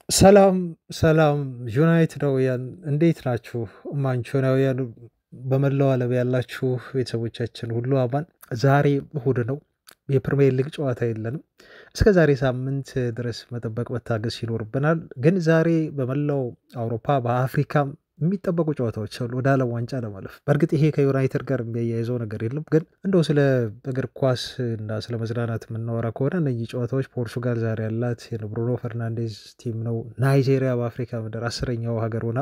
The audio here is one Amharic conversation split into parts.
ሰላም ሰላም ዩናይትዳውያን እንዴት ናችሁ? ማንቾናውያን በመላው ዓለም ያላችሁ ቤተሰቦቻችን ሁሉ አማን። ዛሬ እሁድ ነው። የፕሪሚየር ሊግ ጨዋታ የለንም። እስከ ዛሬ ሳምንት ድረስ መጠበቅ መታገስ ይኖርብናል። ግን ዛሬ በመላው አውሮፓ በአፍሪካም የሚጠበቁ ጨዋታዎች አሉ ወደ ዓለም ዋንጫ ለማለፍ። በእርግጥ ይሄ ከዩናይትድ ጋር የሚያያይዘው ነገር የለም። ግን እንደው ስለ እግር ኳስ እና ስለ መዝናናት የምናወራ ከሆነ እነዚህ ጨዋታዎች ፖርቹጋል ዛሬ ያላት የብሩኖ ፈርናንዴዝ ቲም ነው። ናይጄሪያ በአፍሪካ ምድር 10ኛው ሀገር ሆና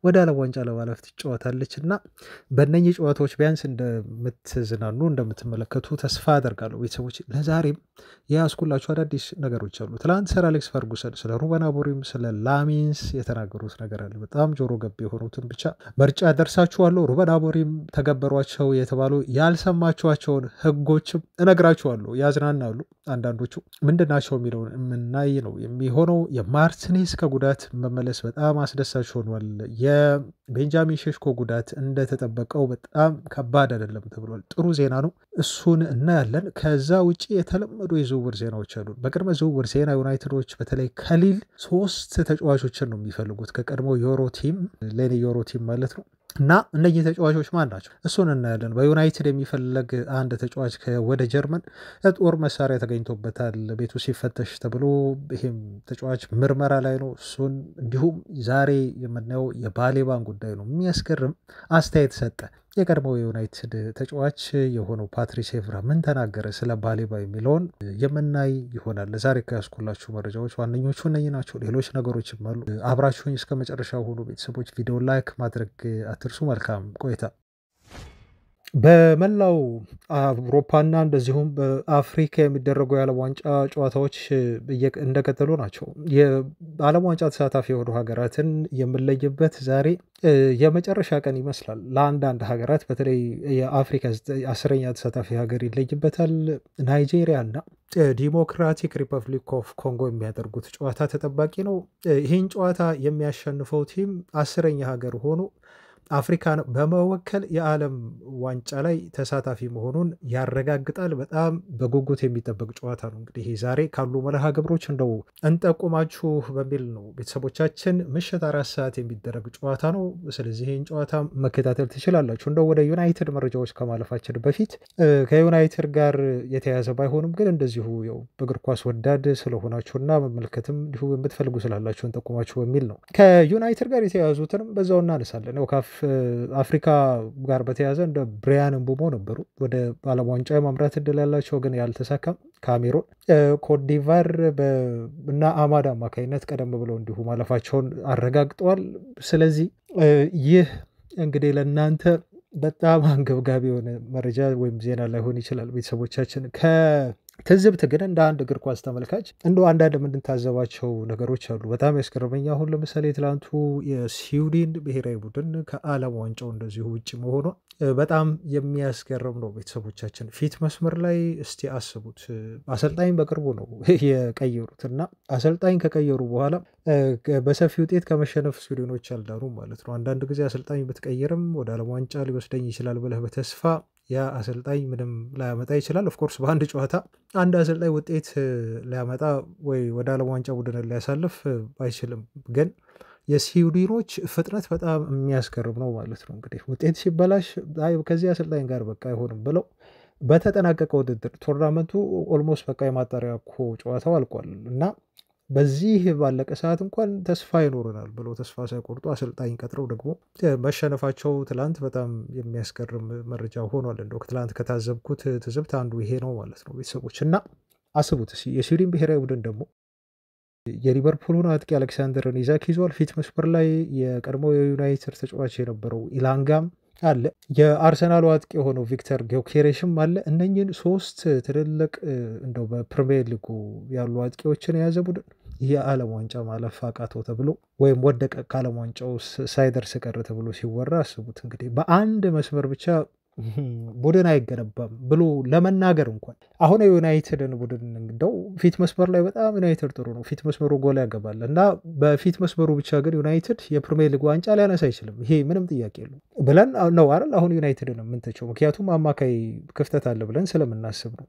ወደ ዓለም ዋንጫ ለማለፍ ትጫወታለች እና በእነኚህ ጨዋታዎች ቢያንስ እንደምትዝናኑ እንደምትመለከቱ ተስፋ አደርጋለሁ። ቤተሰቦች ለዛሬም የያዝኩላችሁ አዳዲስ ነገሮች አሉ። ትላንት ሰር አሌክስ ፈርጉሰን ስለ ሩበን አሞሪም ስለ ላሚንስ የተናገሩት ነገር አለ። በጣም ጆሮ ገብ የሆኑትን ብቻ ምርጫ ደርሳችኋለሁ። ሩበን አሞሪም ተገበሯቸው የተባሉ ያልሰማችኋቸውን ህጎችም እነግራችኋለሁ። ያዝናናሉ። አንዳንዶቹ ምንድናቸው የሚለውን የምናይ ነው የሚሆነው። የማርቲኔዝ ከጉዳት መመለስ በጣም አስደሳች ሆኗል። የቤንጃሚን ሼሽኮ ጉዳት እንደተጠበቀው በጣም ከባድ አይደለም ተብሏል። ጥሩ ዜና ነው። እሱን እናያለን። ከዛ ውጭ የተለመዱ የዝውውር ዜናዎች አሉ። በቅድመ ዝውውር ዜና ዩናይትዶች በተለይ ከሊል 3 ተጫዋቾችን ነው የሚፈልጉት ከቀድሞ ዮሮ ቲም ሌኒ ዮሮ ቲም ማለት ነው። እና እነዚህ ተጫዋቾች ማን ናቸው? እሱን እናያለን። በዩናይትድ የሚፈለግ አንድ ተጫዋች ወደ ጀርመን የጦር መሳሪያ ተገኝቶበታል ቤቱ ሲፈተሽ ተብሎ ይህም ተጫዋች ምርመራ ላይ ነው። እሱን እንዲሁም ዛሬ የምናየው የባሌባን ጉዳይ ነው። የሚያስገርም አስተያየት ሰጠ። የቀድሞው የዩናይትድ ተጫዋች የሆነው ፓትሪስ ኤቭራ ምን ተናገረ ስለ ባሌባ የሚለውን የምናይ ይሆናል። ዛሬ ከያዝኩላችሁ መረጃዎች ዋነኞቹ እነዚህ ናቸው። ሌሎች ነገሮችም አሉ። አብራችሁኝ እስከ መጨረሻው ሁሉ ቤተሰቦች ቪዲዮ ላይክ ማድረግ አትርሱ። መልካም ቆይታ። በመላው አውሮፓና እንደዚሁም በአፍሪካ የሚደረጉ የዓለም ዋንጫ ጨዋታዎች እንደቀጠሉ ናቸው። የዓለም ዋንጫ ተሳታፊ የሆኑ ሀገራትን የምንለይበት ዛሬ የመጨረሻ ቀን ይመስላል። ለአንዳንድ ሀገራት በተለይ የአፍሪካ 10ኛ ተሳታፊ ሀገር ይለይበታል። ናይጄሪያ እና ዲሞክራቲክ ሪፐብሊክ ኦፍ ኮንጎ የሚያደርጉት ጨዋታ ተጠባቂ ነው። ይህን ጨዋታ የሚያሸንፈው ቲም 10ኛ ሀገር ሆኖ አፍሪካን በመወከል የዓለም ዋንጫ ላይ ተሳታፊ መሆኑን ያረጋግጣል። በጣም በጉጉት የሚጠበቅ ጨዋታ ነው። እንግዲህ ዛሬ ካሉ መርሃ ግብሮች እንደው እንጠቁማችሁ በሚል ነው ቤተሰቦቻችን። ምሽት 4 ሰዓት የሚደረግ ጨዋታ ነው። ስለዚህ ይህን ጨዋታ መከታተል ትችላላችሁ። እንደው ወደ ዩናይትድ መረጃዎች ከማለፋችን በፊት ከዩናይትድ ጋር የተያዘ ባይሆንም ግን እንደዚሁ ያው በእግር ኳስ ወዳድ ስለሆናችሁና መመልከትም እንዲሁ የምትፈልጉ ስላላችሁ እንጠቁማችሁ በሚል ነው። ከዩናይትድ ጋር የተያዙትንም በዛው እናነሳለን። ያው አፍሪካ ጋር በተያዘ እንደ ብሪያን ምቡሞ ነበሩ ወደ ዓለም ዋንጫ የማምራት እድል ያላቸው ግን ያልተሳካም። ካሜሮን፣ ኮትዲቫር እና አማድ አማካኝነት ቀደም ብለው እንዲሁ ማለፋቸውን አረጋግጠዋል። ስለዚህ ይህ እንግዲህ ለእናንተ በጣም አንገብጋቢ የሆነ መረጃ ወይም ዜና ላይሆን ይችላል። ቤተሰቦቻችን ከትዝብት ግን እንደ አንድ እግር ኳስ ተመልካች እንደ አንዳንድ የምንታዘባቸው ነገሮች አሉ። በጣም ያስገርመኝ አሁን ለምሳሌ ትላንቱ የስዊድን ብሔራዊ ቡድን ከዓለም ዋንጫው እንደዚሁ ውጭ መሆኗ በጣም የሚያስገርም ነው። ቤተሰቦቻችን ፊት መስመር ላይ እስቲ አስቡት። አሰልጣኝ በቅርቡ ነው የቀየሩት እና አሰልጣኝ ከቀየሩ በኋላ በሰፊ ውጤት ከመሸነፍ ስዊድኖች አልዳሩም ማለት ነው። አንዳንድ ጊዜ አሰልጣኝ ብትቀይርም ወደ ዓለም ዋንጫ ሊወስደኝ ይችላል ብለህ በተስፋ ያ አሰልጣኝ ምንም ላያመጣ ይችላል። ኦፍኮርስ በአንድ ጨዋታ አንድ አሰልጣኝ ውጤት ሊያመጣ ወይ ወደ ዓለም ዋንጫ ቡድን ሊያሳልፍ አይችልም። ግን የስዊድኖች ፍጥነት በጣም የሚያስገርም ነው ማለት ነው። እንግዲህ ውጤት ሲበላሽ ከዚህ አሰልጣኝ ጋር በቃ አይሆንም ብለው በተጠናቀቀ ውድድር ቶርናመንቱ ኦልሞስት በቃ የማጣሪያ እኮ ጨዋታው አልቋል እና በዚህ ባለቀ ሰዓት እንኳን ተስፋ ይኖረናል ብለው ተስፋ ሳይቆርጡ አሰልጣኝ ቀጥረው ደግሞ መሸነፋቸው ትላንት በጣም የሚያስገርም መረጃ ሆኗል። እንደው ትላንት ከታዘብኩት ትዝብት አንዱ ይሄ ነው ማለት ነው ቤተሰቦች። እና አስቡት የስዊድን ብሔራዊ ቡድን ደግሞ የሊቨርፑሉን አጥቂ አሌክሳንደርን ኢሳክ ይዟል። ፊት መስመር ላይ የቀድሞ የዩናይትድ ተጫዋች የነበረው ኢላንጋም አለ። የአርሰናሉ አጥቂ የሆነው ቪክተር ጊዮኬሬሽም አለ። እነኝህን 3 ትልልቅ እንደው በፕሪሚየር ሊጉ ያሉ አጥቂዎችን የያዘ ቡድን የዓለም ዋንጫ ማለፍ አቃተው ተብሎ ወይም ወደቀ ከዓለም ዋንጫው ሳይደርስ ቀረ ተብሎ ሲወራ አስቡት እንግዲህ በአንድ መስመር ብቻ ቡድን አይገነባም ብሎ ለመናገር እንኳን አሁን የዩናይትድን ቡድን እንደው ፊት መስመር ላይ በጣም ዩናይትድ ጥሩ ነው። ፊት መስመሩ ጎል ያገባል እና በፊት መስመሩ ብቻ ግን ዩናይትድ የፕሪሚየር ሊግ ዋንጫ ሊያነሳ አይችልም። ይሄ ምንም ጥያቄ የለውም ብለን ነው አይደል አሁን ዩናይትድን የምንተቸው። ምክንያቱም አማካይ ክፍተት አለ ብለን ስለምናስብ ነው።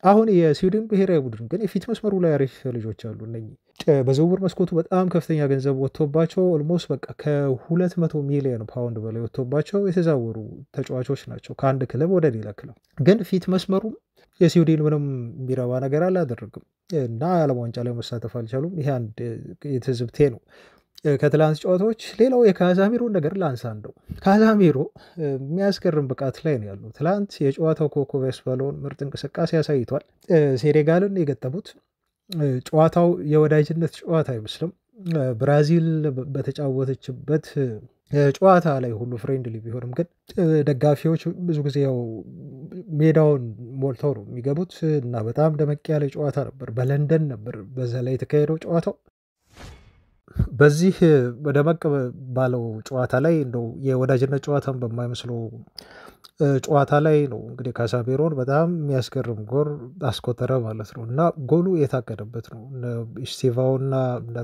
አሁን የስዊድን ብሔራዊ ቡድን ግን የፊት መስመሩ ላይ አሪፍ ልጆች አሉ። እነኚህ በዝውውር መስኮቱ በጣም ከፍተኛ ገንዘብ ወጥቶባቸው ኦልሞስት በቃ ከ200 ሚሊዮን ፓውንድ በላይ ወጥቶባቸው የተዛወሩ ተጫዋቾች ናቸው ከአንድ ክለብ ወደ ሌላ ክለብ። ግን ፊት መስመሩ የስዊድን ምንም የሚረባ ነገር አላደረግም እና የዓለም ዋንጫ ላይ መሳተፍ አልቻሉም። ይሄ አንድ የትዝብቴ ነው ከትላንት ጨዋታዎች። ሌላው የካዛሚሮን ነገር ላንሳ። እንደው ካዛሚሮ የሚያስገርም ብቃት ላይ ነው ያለው። ትላንት የጨዋታው ኮከብ ያስባለውን ምርጥ እንቅስቃሴ ያሳይቷል። ሴኔጋልን የገጠሙት ጨዋታው የወዳጅነት ጨዋታ አይመስልም። ብራዚል በተጫወተችበት ጨዋታ ላይ ሁሉ ፍሬንድሊ ቢሆንም ግን ደጋፊዎች ብዙ ጊዜ ያው ሜዳውን ሞልተው ነው የሚገቡት እና በጣም ደመቅ ያለ ጨዋታ ነበር። በለንደን ነበር በዛ ላይ የተካሄደው ጨዋታው። በዚህ በደመቅ ባለው ጨዋታ ላይ እንደው የወዳጅነት ጨዋታን በማይመስለው ጨዋታ ላይ ነው እንግዲህ ካዛሚሮን በጣም የሚያስገርም ጎል አስቆጠረ ማለት ነው እና ጎሉ የታቀደበት ነው። ስቲቫውና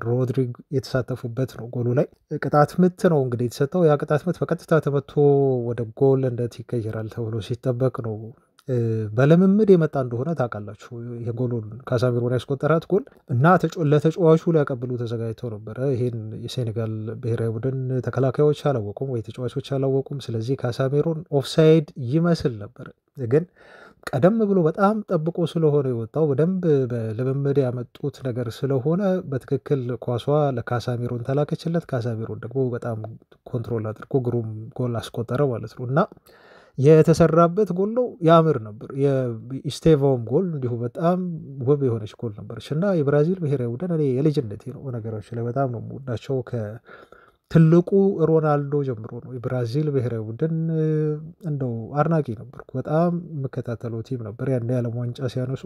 ሮድሪግ የተሳተፉበት ነው። ጎሉ ላይ ቅጣት ምት ነው እንግዲህ የተሰጠው። ያ ቅጣት ምት በቀጥታ ተመቶ ወደ ጎል እንዴት ይቀየራል ተብሎ ሲጠበቅ ነው በልምምድ የመጣ እንደሆነ ታውቃላችሁ። የጎሉን ካዛሚሮን ያስቆጠራት ጎል እና ለተጫዋቹ ሊያቀብሉ ተዘጋጅተው ነበረ። ይሄን የሴኔጋል ብሔራዊ ቡድን ተከላካዮች አላወቁም ወይ ተጫዋቾች አላወቁም። ስለዚህ ካዛሚሮን ኦፍሳይድ ይመስል ነበር፣ ግን ቀደም ብሎ በጣም ጠብቆ ስለሆነ የወጣው በደንብ በልምምድ ያመጡት ነገር ስለሆነ በትክክል ኳሷ ለካዛሚሮን ተላከችለት። ካዛሚሮን ደግሞ በጣም ኮንትሮል አድርጎ ግሩም ጎል አስቆጠረ ማለት ነው እና የተሰራበት ጎል ነው። ያምር ነበር። የኢስቴቫውም ጎል እንዲሁ በጣም ውብ የሆነች ጎል ነበረች እና የብራዚል ብሔራዊ ቡድን እኔ የልጅነቴ ነው ነገራችን ላይ በጣም ነው የምወዳቸው። ከትልቁ ሮናልዶ ጀምሮ ነው የብራዚል ብሔራዊ ቡድን እንደው አድናቂ ነበርኩ። በጣም የምከታተለው ቲም ነበር። ያን የዓለም ዋንጫ ሲያነሱ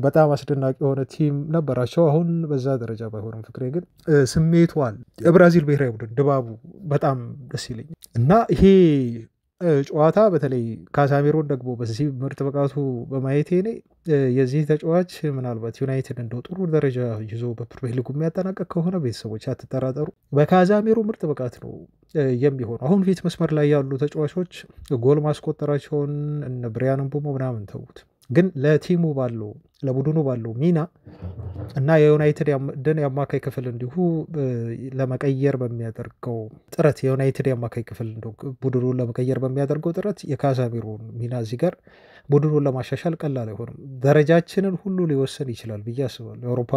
በጣም አስደናቂ የሆነ ቲም ነበራቸው። አሁን በዛ ደረጃ ባይሆንም ፍቅሬ ግን ስሜቷል የብራዚል ብሔራዊ ቡድን ድባቡ በጣም ደስ ይለኛል እና ይሄ ጨዋታ በተለይ ካዛሚሮን ደግሞ በዚህ ምርጥ ብቃቱ በማየቴ እኔ የዚህ ተጫዋች ምናልባት ዩናይትድ እንደው ጥሩ ደረጃ ይዞ በፕሪሚየር ሊጉ የሚያጠናቀቅ ከሆነ ቤተሰቦች አትጠራጠሩ፣ በካዛሚሮ ምርጥ ብቃት ነው የሚሆን። አሁን ፊት መስመር ላይ ያሉ ተጫዋቾች ጎል ማስቆጠራቸውን እነ ብሪያን ምቡሞ ምናምን ተዉት፣ ግን ለቲሙ ባለው ለቡድኑ ባለው ሚና እና የዩናይትድ ደን የአማካይ ክፍል እንዲሁ ለመቀየር በሚያደርገው ጥረት የዩናይትድ የአማካይ ክፍል ቡድኑን ለመቀየር በሚያደርገው ጥረት የካዛሚሮን ሚና እዚህ ጋር ቡድኑን ለማሻሻል ቀላል አይሆንም። ደረጃችንን ሁሉ ሊወስን ይችላል ብዬ አስባለሁ። የአውሮፓ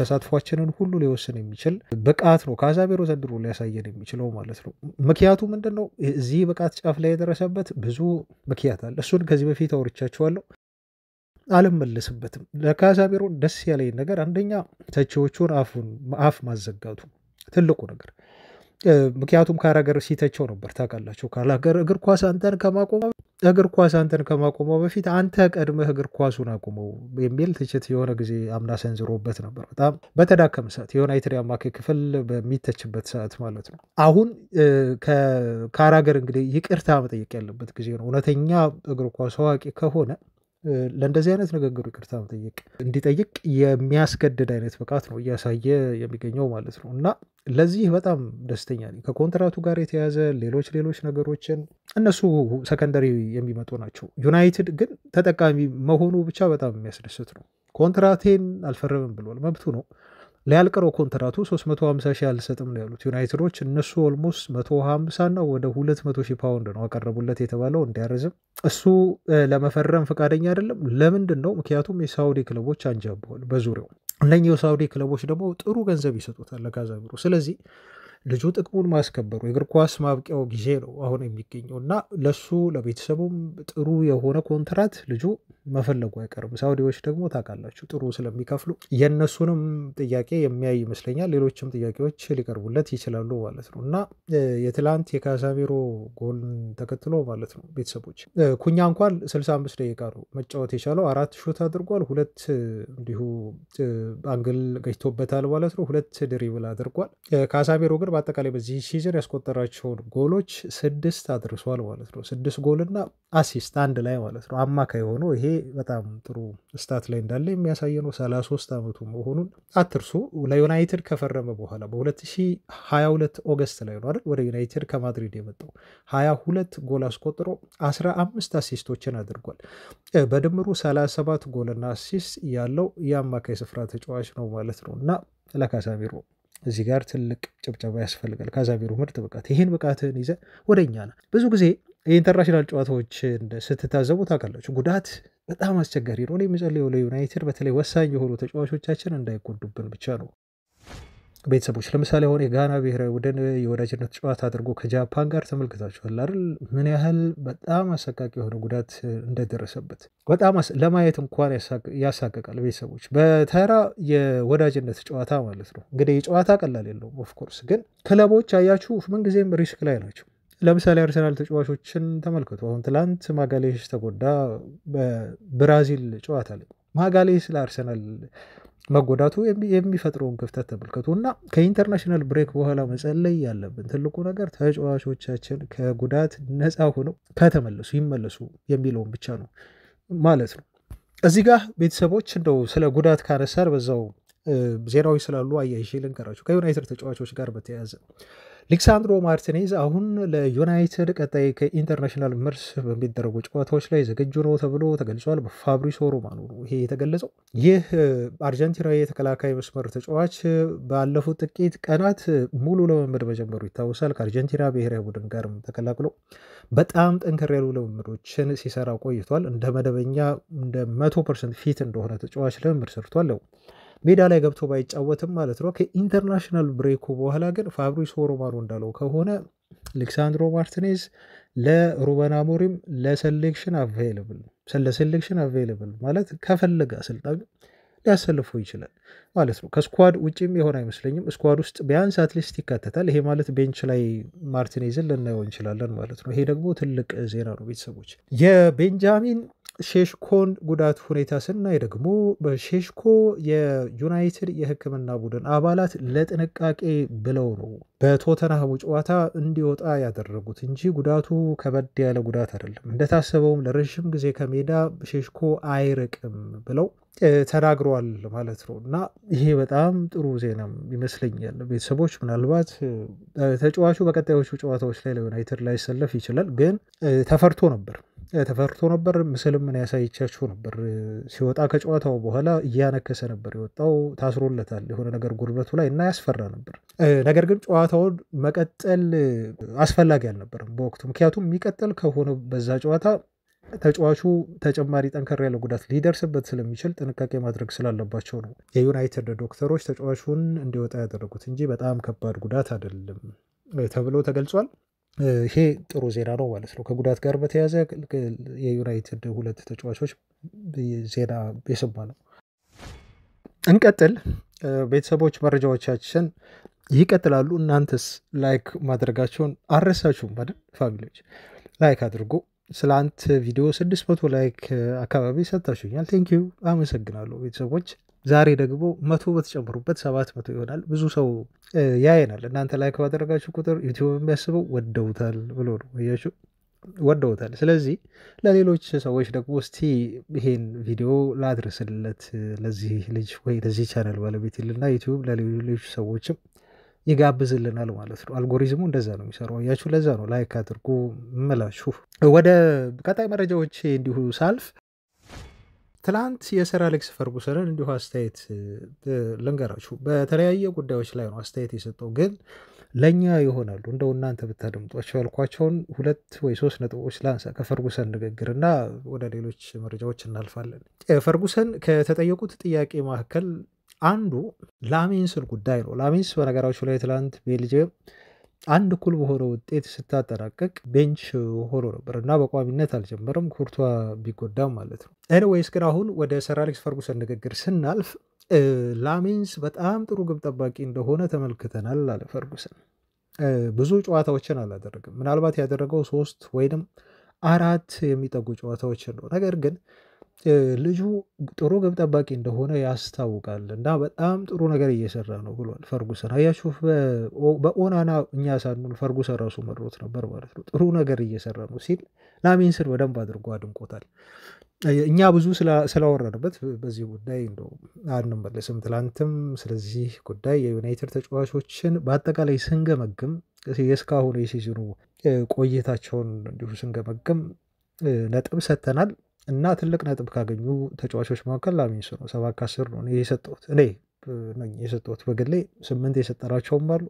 ተሳትፏችንን ሁሉ ሊወስን የሚችል ብቃት ነው ካዛሚሮ ዘንድሮ ሊያሳየን የሚችለው ማለት ነው። ምክንያቱ ምንድን ነው? እዚህ ብቃት ጫፍ ላይ የደረሰበት ብዙ ምክንያት አለ። እሱን ከዚህ በፊት አውርቻችኋለሁ፣ አልመለስበትም። ለካዛሚሮ ደስ ያለኝ ነገር አንደኛ ተቺዎቹን አፍ ማዘጋቱ ትልቁ ነገር። ምክንያቱም ካራገር ሲተቸው ነበር ታውቃላችሁ። ካራገር እግር ኳስ አንተን ከማቆመው በፊት አንተ ቀድመህ እግር ኳሱን አቁመው የሚል ትችት የሆነ ጊዜ አምና ሰንዝሮበት ነበር። በጣም በተዳከመ ሰዓት የዩናይትድ አማካይ ክፍል በሚተችበት ሰዓት ማለት ነው። አሁን ካራገር እንግዲህ ይቅርታ መጠየቅ ያለበት ጊዜ ነው። እውነተኛ እግር ኳስ አዋቂ ከሆነ ለእንደዚህ አይነት ንግግሩ ይቅርታ እንዲጠይቅ የሚያስገድድ አይነት ብቃት ነው እያሳየ የሚገኘው ማለት ነው እና ለዚህ በጣም ደስተኛ ነኝ። ከኮንትራቱ ጋር የተያዘ ሌሎች ነገሮችን እነሱ ሰከንደሪ የሚመጡ ናቸው። ዩናይትድ ግን ተጠቃሚ መሆኑ ብቻ በጣም የሚያስደስት ነው። ኮንትራቴን አልፈረምም ብሏል፣ መብቱ ነው። ሊያልቀረው ኮንትራቱ 350 ሺህ አልሰጥም ነው ያሉት ዩናይትዶች። እነሱ ኦልሞስት 150 እና ወደ 200 ሺህ ፓውንድ ነው አቀረቡለት የተባለው እንዲያረዝም። እሱ ለመፈረም ፈቃደኛ አይደለም። ለምንድን ነው? ምክንያቱም የሳውዲ ክለቦች አንጃበዋል በዙሪያው። እነኚህ የሳውዲ ክለቦች ደግሞ ጥሩ ገንዘብ ይሰጡታል ለካዛሚሮ። ስለዚህ ልጁ ጥቅሙን ማስከበሩ የእግር ኳስ ማብቂያው ጊዜ ነው አሁን የሚገኘው እና ለሱ ለቤተሰቡም ጥሩ የሆነ ኮንትራት ልጁ መፈለጉ አይቀርም። ሳውዲዎች ደግሞ ታውቃላችሁ ጥሩ ስለሚከፍሉ የእነሱንም ጥያቄ የሚያይ ይመስለኛል። ሌሎችም ጥያቄዎች ሊቀርቡለት ይችላሉ ማለት ነው እና የትላንት የካዛሚሮ ጎል ተከትሎ ማለት ነው ቤተሰቦች ኩኛ እንኳን 65 ደቂቃ ነው መጫወት የቻለው። 4 ሹት አድርጓል፣ 2 እንዲሁ አንግል ገጭቶበታል ማለት ነው፣ 2 ድሪብል አድርጓል። ካዛሚሮ ግን በአጠቃላይ በዚህ ሲዝን ያስቆጠራቸውን ጎሎች 6 አድርሷል ማለት ነው። 6 ጎልና አሲስት አንድ ላይ ማለት ነው። አማካይ ሆኖ ይሄ በጣም ጥሩ ስታት ላይ እንዳለ የሚያሳይ ነው። 33 ዓመቱ መሆኑን አትርሱ። ለዩናይትድ ከፈረመ በኋላ በ2022 ኦገስት ላይ ነው አይደል ወደ ዩናይትድ ከማድሪድ የመጣው። 22 ጎል አስቆጥሮ 15 አሲስቶችን አድርጓል። በድምሩ 37 ጎልና አሲስት ያለው የአማካይ ስፍራ ተጫዋች ነው ማለት ነው እና ለካሳሚሮ እዚህ ጋር ትልቅ ጭብጨባ ያስፈልጋል። ካዛሚሮ ምርጥ ብቃት፣ ይህን ብቃትን ይዘ ወደኛ ነ ብዙ ጊዜ የኢንተርናሽናል ጨዋታዎችን ስትታዘቡ ታውቃላችሁ፣ ጉዳት በጣም አስቸጋሪ ነው። የሚጸልየው ለዩናይትድ በተለይ ወሳኝ የሆኑ ተጫዋቾቻችን እንዳይጎዱብን ብቻ ነው። ቤተሰቦች ለምሳሌ አሁን የጋና ብሔራዊ ቡድን የወዳጅነት ጨዋታ አድርጎ ከጃፓን ጋር ተመልክታችኋል አይደል? ምን ያህል በጣም አሰቃቂ የሆነ ጉዳት እንደደረሰበት በጣም ለማየት እንኳን ያሳቅቃል። ቤተሰቦች በተራ የወዳጅነት ጨዋታ ማለት ነው። እንግዲህ የጨዋታ ቀላል የለውም ኦፍኮርስ፣ ግን ክለቦች አያችሁ ምንጊዜም ሪስክ ላይ ናቸው። ለምሳሌ አርሰናል ተጫዋቾችን ተመልክቶ አሁን ትላንት ማጋሌሽ ተጎዳ በብራዚል ጨዋታ ላይ። ማጋሌሽ ለአርሰናል መጎዳቱ የሚፈጥረውን ክፍተት ተመልከቱ እና ከኢንተርናሽናል ብሬክ በኋላ መጸለይ ያለብን ትልቁ ነገር ተጫዋቾቻችን ከጉዳት ነፃ ሆነው ከተመለሱ ይመለሱ የሚለውን ብቻ ነው ማለት ነው። እዚህ ጋር ቤተሰቦች እንደው ስለ ጉዳት ካነሳር በዛው ዜናዊ ስላሉ አያይዤ ልንገራችሁ። ከዩናይትድ ተጫዋቾች ጋር በተያያዘ ሊክሳንድሮ ማርቲኔዝ አሁን ለዩናይትድ ቀጣይ ከኢንተርናሽናል መልስ በሚደረጉ ጨዋታዎች ላይ ዝግጁ ነው ተብሎ ተገልጿል። በፋብሪሶ ሮማኖ ነው ይሄ የተገለጸው። ይህ አርጀንቲናዊ የተከላካይ መስመር ተጫዋች ባለፉት ጥቂት ቀናት ሙሉ ልምምድ መጀመሩ ይታወሳል። ከአርጀንቲና ብሔራዊ ቡድን ጋርም ተቀላቅሎ በጣም ጠንከር ያሉ ልምምዶችን ሲሰራ ቆይቷል። እንደ መደበኛ እንደ 100% ፊት እንደሆነ ተጫዋች ልምምድ ሰርቷል። ሜዳ ላይ ገብቶ ባይጫወትም ማለት ነው። ከኢንተርናሽናል ብሬኩ በኋላ ግን ፋብሪሶ ሮማኖ እንዳለው ከሆነ ሊክሳንድሮ ማርቲኔዝ ለሩበን አሞሪም ለሴሌክሽን አቬይለብል ማለት ከፈለገ አሰልጣኙ ሊያሰልፈው ይችላል ማለት ነው። ከስኳድ ውጭም የሆነ አይመስለኝም። ስኳድ ውስጥ ቢያንስ አትሊስት ይካተታል። ይሄ ማለት ቤንች ላይ ማርቲኔዝን ልናየው እንችላለን ማለት ነው። ይሄ ደግሞ ትልቅ ዜና ነው ቤተሰቦች። የቤንጃሚን ሼሽኮን ጉዳት ሁኔታ ስናይ ደግሞ በሼሽኮ የዩናይትድ የሕክምና ቡድን አባላት ለጥንቃቄ ብለው ነው በቶተንሃሙ ጨዋታ እንዲወጣ ያደረጉት እንጂ ጉዳቱ ከበድ ያለ ጉዳት አይደለም። እንደታሰበውም ለረዥም ጊዜ ከሜዳ ሼሽኮ አይርቅም ብለው ተናግረዋል ማለት ነው እና ይሄ በጣም ጥሩ ዜናም ይመስለኛል ቤተሰቦች። ምናልባት ተጫዋቹ በቀጣዮቹ ጨዋታዎች ላይ ለዩናይትድ ላይሰለፍ ይችላል፣ ግን ተፈርቶ ነበር። ምስልም ምን ያሳይቻችሁ ነበር። ሲወጣ ከጨዋታው በኋላ እያነከሰ ነበር የወጣው። ታስሮለታል የሆነ ነገር ጉልበቱ ላይ እና ያስፈራ ነበር። ነገር ግን ጨዋታውን መቀጠል አስፈላጊ አልነበረም በወቅቱ። ምክንያቱም የሚቀጥል ከሆነ በዛ ጨዋታ ተጫዋቹ ተጨማሪ ጠንከር ያለ ጉዳት ሊደርስበት ስለሚችል ጥንቃቄ ማድረግ ስላለባቸው ነው የዩናይትድ ዶክተሮች ተጫዋቹን እንዲወጣ ያደረጉት እንጂ በጣም ከባድ ጉዳት አይደለም ተብሎ ተገልጿል። ይሄ ጥሩ ዜና ነው ማለት ነው። ከጉዳት ጋር በተያያዘ የዩናይትድ ሁለት ተጫዋቾች ዜና የሰማ ነው። እንቀጥል ቤተሰቦች፣ መረጃዎቻችን ይቀጥላሉ። እናንተስ ላይክ ማድረጋቸውን አረሳችሁም አይደል? ፋሚሊዎች ላይክ አድርጎ ስለ አንተ ቪዲዮ 600 ላይክ አካባቢ ሰጥታችሁኛል። ቴንኪዩ አመሰግናለሁ ቤተሰቦች። ዛሬ ደግሞ 100 በተጨምሩበት 700 ይሆናል። ብዙ ሰው ያየናል። እናንተ ላይክ ባደረጋችሁ ቁጥር ዩቲዩብ የሚያስበው ወደውታል ብሎ ነው። እያችሁ ወደውታል። ስለዚህ ለሌሎች ሰዎች ደግሞ እስቲ ይሄን ቪዲዮ ላድርስለት ለዚህ ልጅ ወይ ለዚህ ቻናል ባለቤት ይልና ዩቲዩብ ለሌሎች ሰዎችም ይጋብዝልናል ማለት ነው። አልጎሪዝሙ እንደዛ ነው የሚሰራው። እያችሁ ለዛ ነው ላይክ አድርጉ እምላችሁ። ወደ ቀጣይ መረጃዎች እንዲሁ ሳልፍ ትላንት የሰር አሌክስ ፈርጉሰንን እንዲሁ አስተያየት ልንገራችሁ። በተለያየ ጉዳዮች ላይ ነው አስተያየት የሰጠው፣ ግን ለእኛ ይሆናሉ እንደው እናንተ ብታደምጧቸው ያልኳቸውን 2 ወይ 3 ነጥቦች ላንሳ ከፈርጉሰን ንግግርና ወደ ሌሎች መረጃዎች እናልፋለን። ፈርጉሰን ከተጠየቁት ጥያቄ መካከል አንዱ ላሜንስን ጉዳይ ነው። ላሜንስ በነገራችሁ ላይ ትላንት ቤልጅየም 1-1 በሆነ ውጤት ስታጠናቀቅ ቤንች ሆኖ ነበር እና በቋሚነት አልጀመረም፣ ኩርቷ ቢጎዳም ማለት ነው። ኤኒዌይስ ግን አሁን ወደ ሰር አሌክስ ፈርጉሰን ንግግር ስናልፍ ላሜንስ በጣም ጥሩ ግብ ጠባቂ እንደሆነ ተመልክተናል አለ ፈርጉሰን። ብዙ ጨዋታዎችን አላደረግም፣ ምናልባት ያደረገው 3 ወይም 4 የሚጠጉ ጨዋታዎችን ነው። ነገር ግን ልጁ ጥሩ ግብ ጠባቂ እንደሆነ ያስታውቃል እና በጣም ጥሩ ነገር እየሰራ ነው ብሏል ፈርጉሰን። አያችሁ በኦናና እኛ ሳንል ፈርጉሰን ራሱ መሮት ነበር ማለት ነው። ጥሩ ነገር እየሰራ ነው ሲል ላሜንስን በደንብ አድርጎ አድንቆታል። እኛ ብዙ ስላወራንበት በዚህ ጉዳይ እንደው አንመለስም ትላንትም። ስለዚህ ጉዳይ የዩናይትድ ተጫዋቾችን በአጠቃላይ ስንገመግም የእስካሁን የሲዝኑ ቆይታቸውን እንዲሁ ስንገመግም ነጥብ ሰጥተናል እና ትልቅ ነጥብ ካገኙ ተጫዋቾች መካከል ላሚንስ ነው። 7/10 ነው እኔ የሰጠሁት በግሌ 8 የሰጠናቸውም አሉ።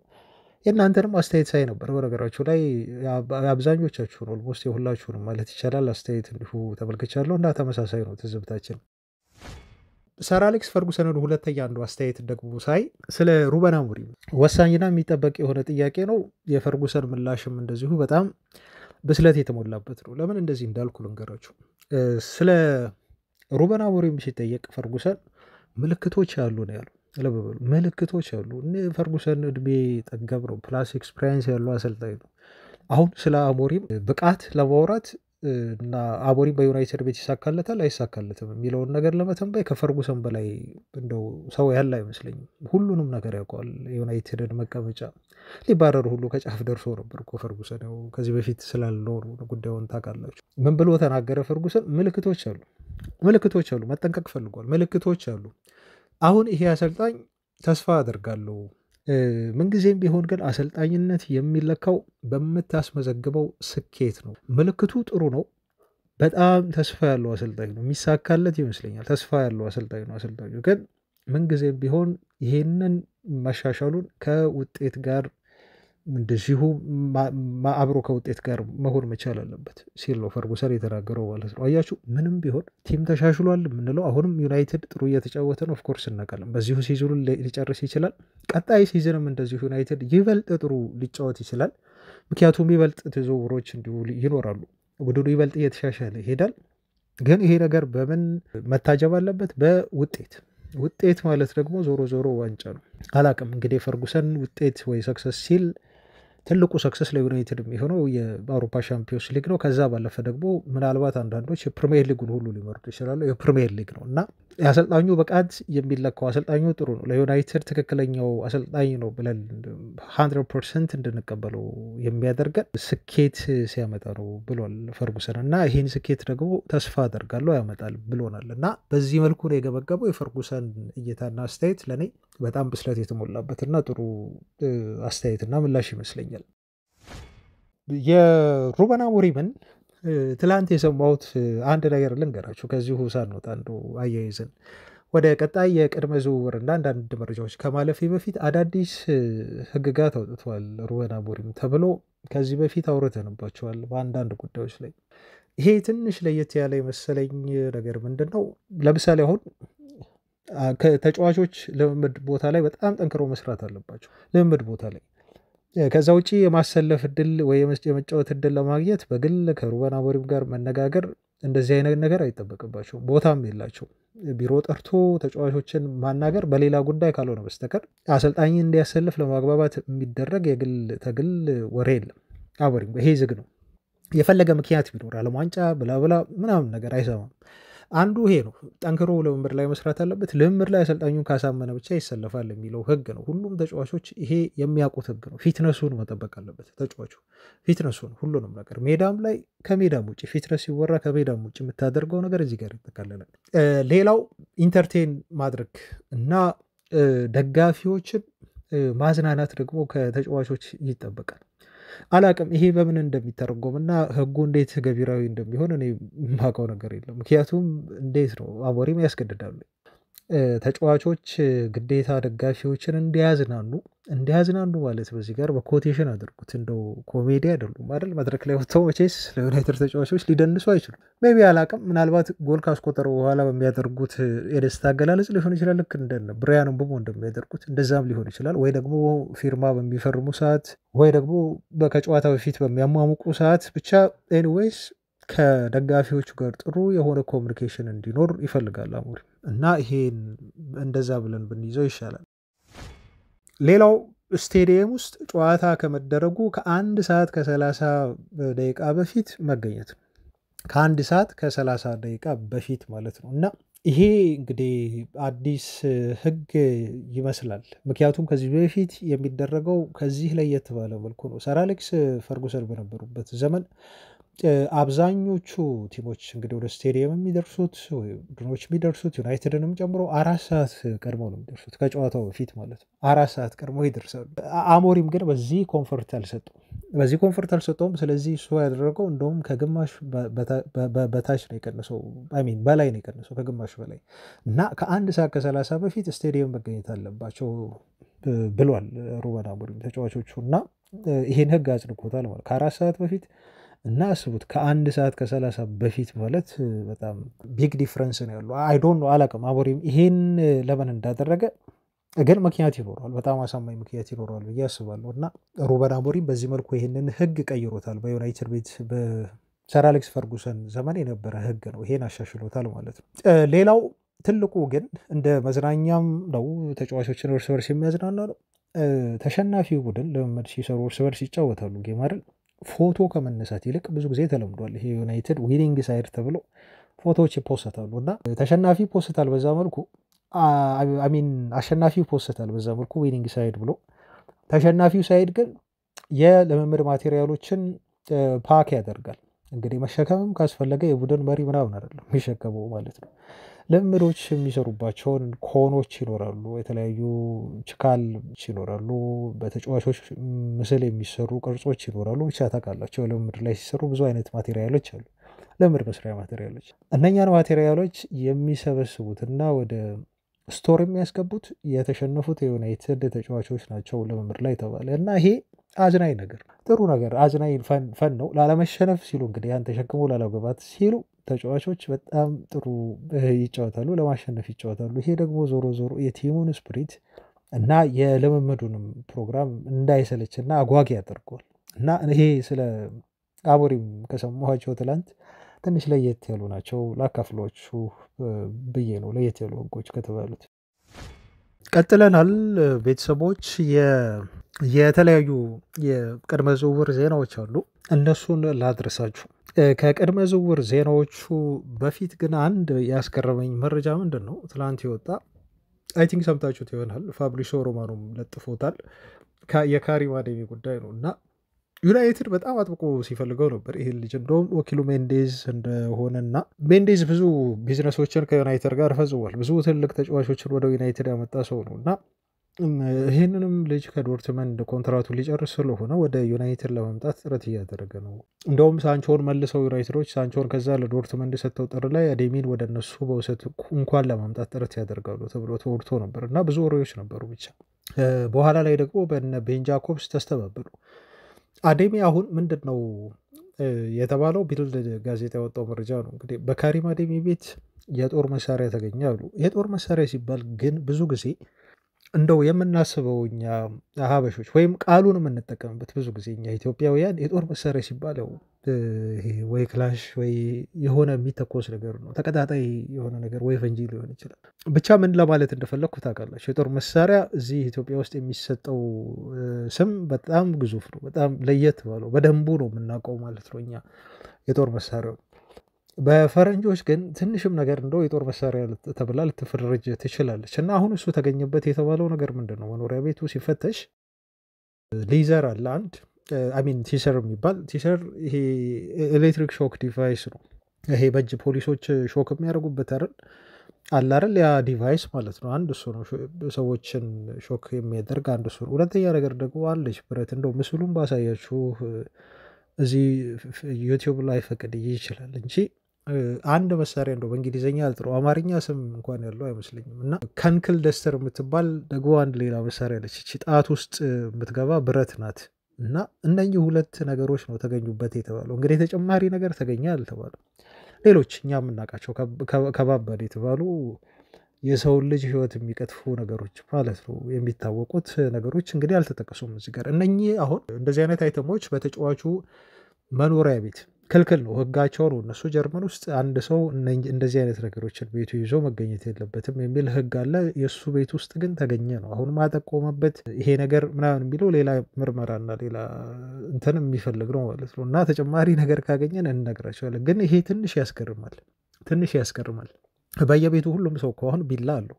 የእናንተንም አስተያየት ሳይ ነበር በነገራችሁ ላይ አብዛኞቻችሁን ኦልሞስት የሁላችሁንም ማለት ይቻላል አስተያየት እንዲሁ ተመልክቻለሁ እና ተመሳሳይ ነው ትዝብታችን። ሰር አሌክስ ፈርጉሰንን ሁለተኛ አንዱ አስተያየት ደግሞ ሳይ ስለ ሩበን አሞሪም ወሳኝና የሚጠበቅ የሆነ ጥያቄ ነው። የፈርጉሰን ምላሽም እንደዚሁ በጣም ብስለት የተሞላበት ነው። ለምን እንደዚህ እንዳልኩ ልንገራችሁ። ስለ ሩበን አሞሪም ሲጠየቅ ፈርጉሰን ምልክቶች አሉ ነው ያሉ። ለበበሉ ምልክቶች አሉ። ፈርጉሰን እድሜ ጠገብ ነው፣ ፕላስ ኤክስፒሪየንስ ያለው አሰልጣኝ ነው። አሁን ስለ አሞሪም ብቃት ለማውራት እና አሞሪም በዩናይትድ ቤት ይሳካለታል አይሳካለትም የሚለውን ነገር ለመተንበይ ከፈርጉሰን በላይ እንደው ሰው ያለ አይመስለኝም። ሁሉንም ነገር ያውቀዋል። የዩናይትድን መቀመጫ ሊባረር ሁሉ ከጫፍ ደርሶ ነበር እኮ ፈርጉሰን። ያው ከዚህ በፊት ስላለው ጉዳዩን ታውቃላችሁ። ምን ብሎ ተናገረ ፈርጉሰን? ምልክቶች አሉ፣ መጠንቀቅ ፈልጓል። ምልክቶች አሉ። አሁን ይሄ አሰልጣኝ ተስፋ አደርጋለሁ ምንጊዜም ቢሆን ግን አሰልጣኝነት የሚለካው በምታስመዘግበው ስኬት ነው። ምልክቱ ጥሩ ነው። በጣም ተስፋ ያለው አሰልጣኝ ነው። የሚሳካለት ይመስለኛል። ተስፋ ያለው አሰልጣኝ ነው። አሰልጣኙ ግን ምንጊዜም ቢሆን ይሄንን ማሻሻሉን ከውጤት ጋር እንደዚሁ አብሮ ከውጤት ጋር መሆን መቻል አለበት ሲል ነው ፈርጉሰን የተናገረው ማለት ነው። አያችሁ፣ ምንም ቢሆን ቲም ተሻሽሏል የምንለው አሁንም ዩናይትድ ጥሩ እየተጫወተ ነው። ኦፍኮርስ እናውቃለን። በዚሁ ሲዝኑን ሊጨርስ ይችላል። ቀጣይ ሲዝንም እንደዚሁ ዩናይትድ ይበልጥ ጥሩ ሊጫወት ይችላል። ምክንያቱም ይበልጥ ዝውውሮች እንዲሁ ይኖራሉ። ቡድኑ ይበልጥ እየተሻሻለ ይሄዳል። ግን ይሄ ነገር በምን መታጀብ አለበት? ውጤት ማለት ደግሞ ዞሮ ዞሮ ዋንጫ ነው። አላቅም እንግዲህ ፈርጉሰን ውጤት ወይ ሰክሰስ ሲል ትልቁ ሰክሰስ ለዩናይትድ የሚሆነው የአውሮፓ ሻምፒዮንስ ሊግ ነው። ከዛ ባለፈ ደግሞ ምናልባት አንዳንዶች የፕሪሚየር ሊጉን ሁሉ ሊመርጡ ይችላሉ። የፕሪሚየር ሊግ ነው እና የአሰልጣኙ ብቃት የሚለካው አሰልጣኙ ጥሩ ነው፣ ለዩናይትድ ትክክለኛው አሰልጣኝ ነው ብለን 100% እንድንቀበለው የሚያደርገን ስኬት ሲያመጣ ነው ብሏል ፈርጉሰን። እና ይህን ስኬት ደግሞ ተስፋ አደርጋለሁ ያመጣል ብሎናል። እና በዚህ መልኩ ነው የገመገበው። የፈርጉሰን እይታና አስተያየት ለእኔ በጣም ብስለት የተሞላበትና ጥሩ አስተያየትና ምላሽ ይመስለኛል። የሩበን አሞሪምን ትላንት የሰማሁት አንድ ነገር ልንገራችሁ። ከዚሁ ሳንወጣ እንደው አያይዘን ወደ ቀጣይ የቅድመ ዝውውርና አንዳንድ መረጃዎች ከማለፌ በፊት አዳዲስ ሕግጋት አውጥተዋል ሩበን አሞሪም ተብሎ ከዚህ በፊት አውርተንባቸዋል በአንዳንድ ጉዳዮች ላይ። ይሄ ትንሽ ለየት ያለ የመሰለኝ ነገር ምንድን ነው? ለምሳሌ አሁን ከተጫዋቾች ልምምድ ቦታ ላይ በጣም ጠንክረው መስራት አለባቸው። ልምምድ ቦታ ላይ ከዛ ውጪ የማሰለፍ እድል ወይ የመጫወት እድል ለማግኘት በግል ከሩበን አሞሪም ጋር መነጋገር እንደዚህ አይነት ነገር አይጠበቅባቸውም። ቦታም የላቸው። ቢሮ ጠርቶ ተጫዋቾችን ማናገር በሌላ ጉዳይ ካልሆነ በስተቀር አሰልጣኝ እንዲያሰልፍ ለማግባባት የሚደረግ የግል ተግል ወሬ የለም። አሞሪም ይሄ ዝግ ነው። የፈለገ ምክንያት ቢኖር ዓለም ዋንጫ ብላብላ ምናምን ነገር አይሰማም። አንዱ ይሄ ነው። ጠንክሮ ልምምድ ላይ መስራት አለበት። ልምምድ ላይ አሰልጣኙን ካሳመነ ብቻ ይሰለፋል የሚለው ህግ ነው። ሁሉም ተጫዋቾች ይሄ የሚያውቁት ህግ ነው። ፊትነሱን መጠበቅ አለበት ተጫዋቹ። ፊትነሱን ሁሉንም ነገር ሜዳም ላይ ከሜዳም ውጭ ፊትነስ ሲወራ ከሜዳም ውጭ የምታደርገው ነገር እዚህ ጋር ይጠቃለላል። ሌላው ኢንተርቴን ማድረግ እና ደጋፊዎችን ማዝናናት ደግሞ ከተጫዋቾች ይጠበቃል። አላቅም ይሄ በምን እንደሚተረጎም እና ህጉ እንዴት ገቢራዊ እንደሚሆን እኔ የማውቀው ነገር የለም። ምክንያቱም እንዴት ነው አሞሪም ያስገድዳሉ። ተጫዋቾች ግዴታ ደጋፊዎችን እንዲያዝናኑ ማለት በዚህ ጋር በኮቴሽን አድርጉት። እንደው ኮሜዲ አይደሉም አይደል? መድረክ ላይ ወጥተው መቼስ ለዩናይትድ ተጫዋቾች ሊደንሱ አይችሉም። ሜቢ አላቅም፣ ምናልባት ጎል ካስቆጠሩ በኋላ በሚያደርጉት የደስታ አገላለጽ ሊሆን ይችላል። ልክ እንደ ብራያን ምቡሞ እንደሚያደርጉት እንደዛም ሊሆን ይችላል። ወይ ደግሞ ፊርማ በሚፈርሙ ሰዓት፣ ወይ ደግሞ ከጨዋታ በፊት በሚያሟሙቁ ሰዓት፣ ብቻ ኤኒዌይስ ከደጋፊዎቹ ጋር ጥሩ የሆነ ኮሚኒኬሽን እንዲኖር ይፈልጋል አሞሪም እና ይሄን እንደዛ ብለን ብንይዘው ይሻላል። ሌላው ስቴዲየም ውስጥ ጨዋታ ከመደረጉ ከ1 ሰዓት ከ30 ደቂቃ በፊት መገኘት ነው። ከ1 ሰዓት ከ30 ደቂቃ በፊት ማለት ነው። እና ይሄ እንግዲህ አዲስ ህግ ይመስላል። ምክንያቱም ከዚህ በፊት የሚደረገው ከዚህ ለየት ባለ መልኩ ነው። ሰር አሌክስ ፈርጉሰን በነበሩበት ዘመን አብዛኞቹ ቲሞች እንግዲህ ወደ ስቴዲየም የሚደርሱት ቡድኖች የሚደርሱት ዩናይትድንም ጨምሮ 4 ሰዓት ቀድመው ነው የሚደርሱት ከጨዋታው በፊት ማለት ነው። 4 ሰዓት ቀድመው ይደርሳሉ። አሞሪም ግን በዚህ ኮንፈርት አልሰጠውም። ስለዚህ እሱ ያደረገው እንደውም ከግማሽ በታች ነው የቀነሰው፣ ሚን በላይ ነው የቀነሰው ከግማሽ በላይ እና ከ1 ሰዓት ከ30 በፊት ስቴዲየም መገኘት አለባቸው ብሏል ሩበን አሞሪም ተጫዋቾቹ እና ይሄን ህግ አጽድቆታል ማለት ከ4 ሰዓት በፊት እና አስቡት ከ1 ሰዓት ከ30 በፊት ማለት በጣም ቢግ ዲፍረንስ ነው ያለው። አይ ዶንት ኖ አላውቅም አሞሪም ይሄን ለምን እንዳደረገ ግን ምክንያት ይኖረዋል፣ በጣም አሳማኝ ምክንያት ይኖረዋል ብዬ አስባለሁ። እና ሩበን አሞሪም በዚህ መልኩ ይሄንን ህግ ቀይሮታል። በዩናይትድ ቤት በሰር አሌክስ ፈርጉሰን ዘመን የነበረ ህግ ነው፣ ይሄን አሻሽሎታል ማለት ነው። ሌላው ትልቁ ግን እንደ መዝናኛም ነው፣ ተጫዋቾችን እርስ በርስ የሚያዝናና ነው። ተሸናፊው ቡድን ልምምድ ሲሰሩ እርስ በርስ ይጫወታሉ ጌም አይደል። ፎቶ ከመነሳት ይልቅ ብዙ ጊዜ ተለምዷል ይሄ ዩናይትድ ዊኒንግ ሳይድ ተብሎ ፎቶዎች ይፖስታሉ እና ተሸናፊ ፖስታል በዛ መልኩ አሚን አሸናፊው ፖስታል በዛ መልኩ ዊኒንግ ሳይድ ብሎ፣ ተሸናፊው ሳይድ ግን የልምምድ ማቴሪያሎችን ፓክ ያደርጋል። እንግዲህ መሸከምም ካስፈለገ የቡድን መሪ ምናምን አይደለም የሚሸከመው ማለት ነው። ልምምዶች የሚሰሩባቸውን ኮኖች ይኖራሉ፣ የተለያዩ ችካሎች ይኖራሉ፣ በተጫዋቾች ምስል የሚሰሩ ቅርጾች ይኖራሉ። ብቻ ታውቃላቸው ልምምድ ላይ ሲሰሩ ብዙ አይነት ማቴሪያሎች አሉ፣ ልምምድ መስሪያ ማቴሪያሎች። እነኛን ማቴሪያሎች የሚሰበስቡትና ወደ ስቶር የሚያስገቡት የተሸነፉት የዩናይትድ ተጫዋቾች ናቸው ልምምድ ላይ ተባለ እና ይሄ አዝናኝ ነገር፣ ጥሩ ነገር፣ አዝናኝ ፈን ነው። ላለመሸነፍ ሲሉ እንግዲህ ያን ተሸክሞ ላለመግባት ሲሉ ተጫዋቾች በጣም ጥሩ ይጫወታሉ፣ ለማሸነፍ ይጫወታሉ። ይሄ ደግሞ ዞሮ ዞሮ የቲሙን ስፕሪት እና የልምምዱንም ፕሮግራም እንዳይሰለችና አጓጊ ያደርገዋል። እና ይሄ ስለ አሞሪም ከሰማኋቸው ትላንት ትንሽ ለየት ያሉ ናቸው ላካፍሏችሁ ብዬ ነው፣ ለየት ያሉ ህጎች ከተባሉት። ቀጥለናል ቤተሰቦች። የተለያዩ የቅድመ ዝውውር ዜናዎች አሉ፣ እነሱን ላድረሳችሁ። ከቅድመ ዝውውር ዜናዎቹ በፊት ግን አንድ ያስገረመኝ መረጃ ምንድን ነው፣ ትላንት የወጣ አይ ቲንክ ሰምታችሁት ይሆናል፣ ፋብሪሲዮ ሮማኖም ለጥፎታል። የካሪም አዴሚ ጉዳይ ነው እና ዩናይትድ በጣም አጥብቆ ሲፈልገው ነበር ይሄን ልጅ። እንደውም ወኪሉ ሜንዴዝ እንደሆነና ሜንዴዝ ብዙ ቢዝነሶችን ከዩናይትድ ጋር ፈጽሟል፣ ብዙ ትልቅ ተጫዋቾችን ወደ ዩናይትድ ያመጣ ሰው ነው እና ይህንንም ልጅ ከዶርትመንድ ኮንትራቱ ሊጨርስ ስለሆነ ወደ ዩናይትድ ለመምጣት ጥረት እያደረገ ነው። እንደውም ሳንቾን መልሰው ዩናይትዶች ሳንቾን ከዛ ለዶርትመንድ ሰጥተው ጥር ላይ አዴሚን ወደ እነሱ በውሰት እንኳን ለማምጣት ጥረት ያደርጋሉ ተብሎ ተወርቶ ነበር እና ብዙ ወሬዎች ነበሩ። ብቻ በኋላ ላይ ደግሞ በነ ቤን ጃኮብስ ተስተባበሉ። አዴሚ አሁን ምንድን ነው የተባለው? ቢልድ ጋዜጣ ያወጣው መረጃ ነው እንግዲህ በካሪም አዴሚ ቤት የጦር መሳሪያ ተገኘ አሉ። የጦር መሳሪያ ሲባል ግን ብዙ ጊዜ እንደው የምናስበው እኛ ሀበሾች ወይም ቃሉን የምንጠቀምበት ብዙ ጊዜ እኛ ኢትዮጵያውያን የጦር መሳሪያ ሲባል ያው ወይ ክላሽ ወይ የሆነ የሚተኮስ ነገር ነው፣ ተቀጣጣይ የሆነ ነገር ወይ ፈንጂ ሊሆን ይችላል። ብቻ ምን ለማለት እንደፈለግኩ ታውቃላችሁ። የጦር መሳሪያ እዚህ ኢትዮጵያ ውስጥ የሚሰጠው ስም በጣም ግዙፍ ነው፣ በጣም ለየት ባለው በደንቡ ነው የምናውቀው ማለት ነው እኛ የጦር መሳሪያው። በፈረንጆች ግን ትንሽም ነገር እንደው የጦር መሳሪያ ተብላ ልትፈረጅ ትችላለች። እና አሁን እሱ ተገኘበት የተባለው ነገር ምንድን ነው? መኖሪያ ቤቱ ሲፈተሽ ሌዘር አለ አንድ አሚን ቲሰር የሚባል ቲሰር፣ ይሄ ኤሌክትሪክ ሾክ ዲቫይስ ነው። ይሄ በእጅ ፖሊሶች ሾክ የሚያደርጉበት አይደል አለ አይደል? ያ ዲቫይስ ማለት ነው። አንድ እሱ ነው ሰዎችን ሾክ የሚያደርግ አንድ እሱ ነው። ሁለተኛ ነገር ደግሞ አለች ብረት፣ እንደው ምስሉን ባሳያችሁ እዚህ ዩቲዩብ ላይ ፈቅድ ይችላል እንጂ አንድ መሳሪያ እንደው በእንግሊዝኛ አልጥሮ አማርኛ ስም እንኳን ያለው አይመስለኝም። እና ከንክል ደስተር የምትባል ደግሞ አንድ ሌላ መሳሪያ አለች፣ እቺ ጣት ውስጥ የምትገባ ብረት ናት። እና እነኚህ ሁለት ነገሮች ነው ተገኙበት የተባለው። እንግዲህ ተጨማሪ ነገር ተገኘ አልተባለም። ሌሎች እኛ የምናውቃቸው ከባባድ የተባሉ የሰውን ልጅ ህይወት የሚቀጥፉ ነገሮች ማለት ነው የሚታወቁት ነገሮች እንግዲህ አልተጠቀሱም እዚህ ጋር። እነኚህ አሁን እንደዚህ አይነት አይተሞች በተጫዋቹ መኖሪያ ቤት ክልክል ነው፣ ህጋቸው ነው። እነሱ ጀርመን ውስጥ አንድ ሰው እንደዚህ አይነት ነገሮችን ቤቱ ይዞ መገኘት የለበትም የሚል ህግ አለ። የእሱ ቤት ውስጥ ግን ተገኘ ነው። አሁን ማጠቆመበት ይሄ ነገር ምናምን የሚለው ሌላ ምርመራና ሌላ እንትን የሚፈልግ ነው ማለት ነው። እና ተጨማሪ ነገር ካገኘን እንነግራቸዋለን። ግን ይሄ ትንሽ ያስገርማል። በየቤቱ ሁሉም ሰው እኮ አሁን ቢላ አለው።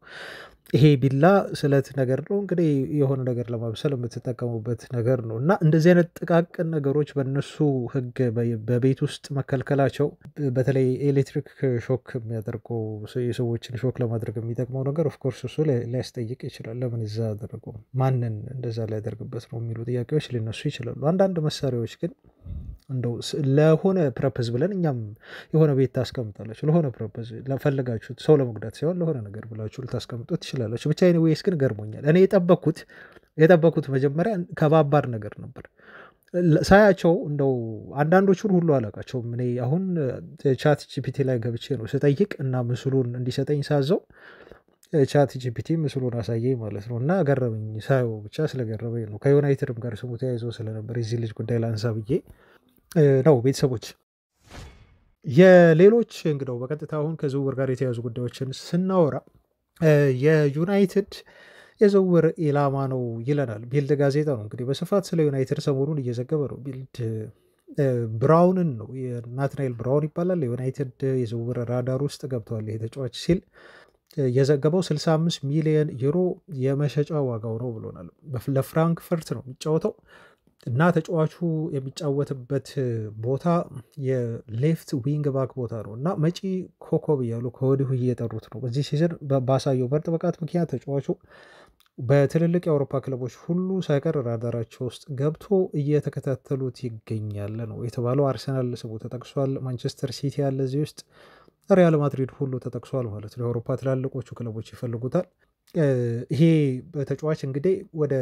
ይሄ ቢላ ስለት ነገር ነው እንግዲህ የሆነ ነገር ለማብሰል የምትጠቀሙበት ነገር ነው እና እንደዚህ አይነት ጥቃቅን ነገሮች በእነሱ ሕግ በቤት ውስጥ መከልከላቸው በተለይ ኤሌክትሪክ ሾክ የሚያደርገው የሰዎችን ሾክ ለማድረግ የሚጠቅመው ነገር ኦፍኮርስ እሱ ሊያስጠይቅ ይችላል። ለምን እዛ አደረገው ማንን እንደዛ ሊያደርግበት ነው የሚሉ ጥያቄዎች ሊነሱ ይችላሉ። አንዳንድ መሳሪያዎች ግን እንደው ለሆነ ፐርፐዝ ብለን እኛም የሆነ ቤት ታስቀምጣላችሁ ለሆነ ፐርፐዝ ለፈለጋችሁት ሰው ለመጉዳት ሳይሆን ለሆነ ነገር ብላችሁ ልታስቀምጡት ትችላላችሁ። ብቻ ኤኒዌይስ ግን ገርሞኛል። እኔ የጠበኩት መጀመሪያ ከባባድ ነገር ነበር ሳያቸው እንደው አንዳንዶቹን ሁሉ አላውቃቸውም። እኔ አሁን ቻት ጂፒቲ ላይ ገብቼ ነው ስጠይቅ እና ምስሉን እንዲሰጠኝ ሳዘው ቻት ጂፒቲ ምስሉን አሳየኝ ማለት ነው እና ገረመኝ። ሳየው ብቻ ስለገረመኝ ነው። ከዩናይትድም ጋር ስሙ ተያይዞ ስለነበር የዚህ ልጅ ጉዳይ ላንሳ ብዬ ነው። ቤተሰቦች የሌሎች እንግዲው በቀጥታ አሁን ከዝውውር ጋር የተያዙ ጉዳዮችን ስናወራ የዩናይትድ የዝውውር ኢላማ ነው ይለናል ቢልድ ጋዜጣ ነው። እንግዲህ በስፋት ስለ ዩናይትድ ሰሞኑን እየዘገበ ነው። ቢልድ ብራውንን ነው ናትናኤል ብራውን ይባላል የዩናይትድ የዝውውር ራዳር ውስጥ ገብተዋል ይሄ ተጫዋች ሲል የዘገበው 65 ሚሊዮን ዩሮ የመሸጫ ዋጋው ነው ብሎናል። ለፍራንክፈርት ነው የሚጫወተው እና ተጫዋቹ የሚጫወትበት ቦታ የሌፍት ዊንግ ባክ ቦታ ነው እና መጪ ኮከብ እያሉ ከወዲሁ እየጠሩት ነው። በዚህ ሲዝን ባሳየው ምርጥ ብቃት ምክንያት ተጫዋቹ በትልልቅ የአውሮፓ ክለቦች ሁሉ ሳይቀር ራዳራቸው ውስጥ ገብቶ እየተከታተሉት ይገኛል ነው የተባለው። አርሰናል ስሙ ተጠቅሷል። ማንቸስተር ሲቲ ያለ እዚህ ውስጥ ሪያል ማድሪድ ሁሉ ተጠቅሷል ማለት ነው። የአውሮፓ ትላልቆቹ ክለቦች ይፈልጉታል። ይሄ ተጫዋች እንግዲህ ወደ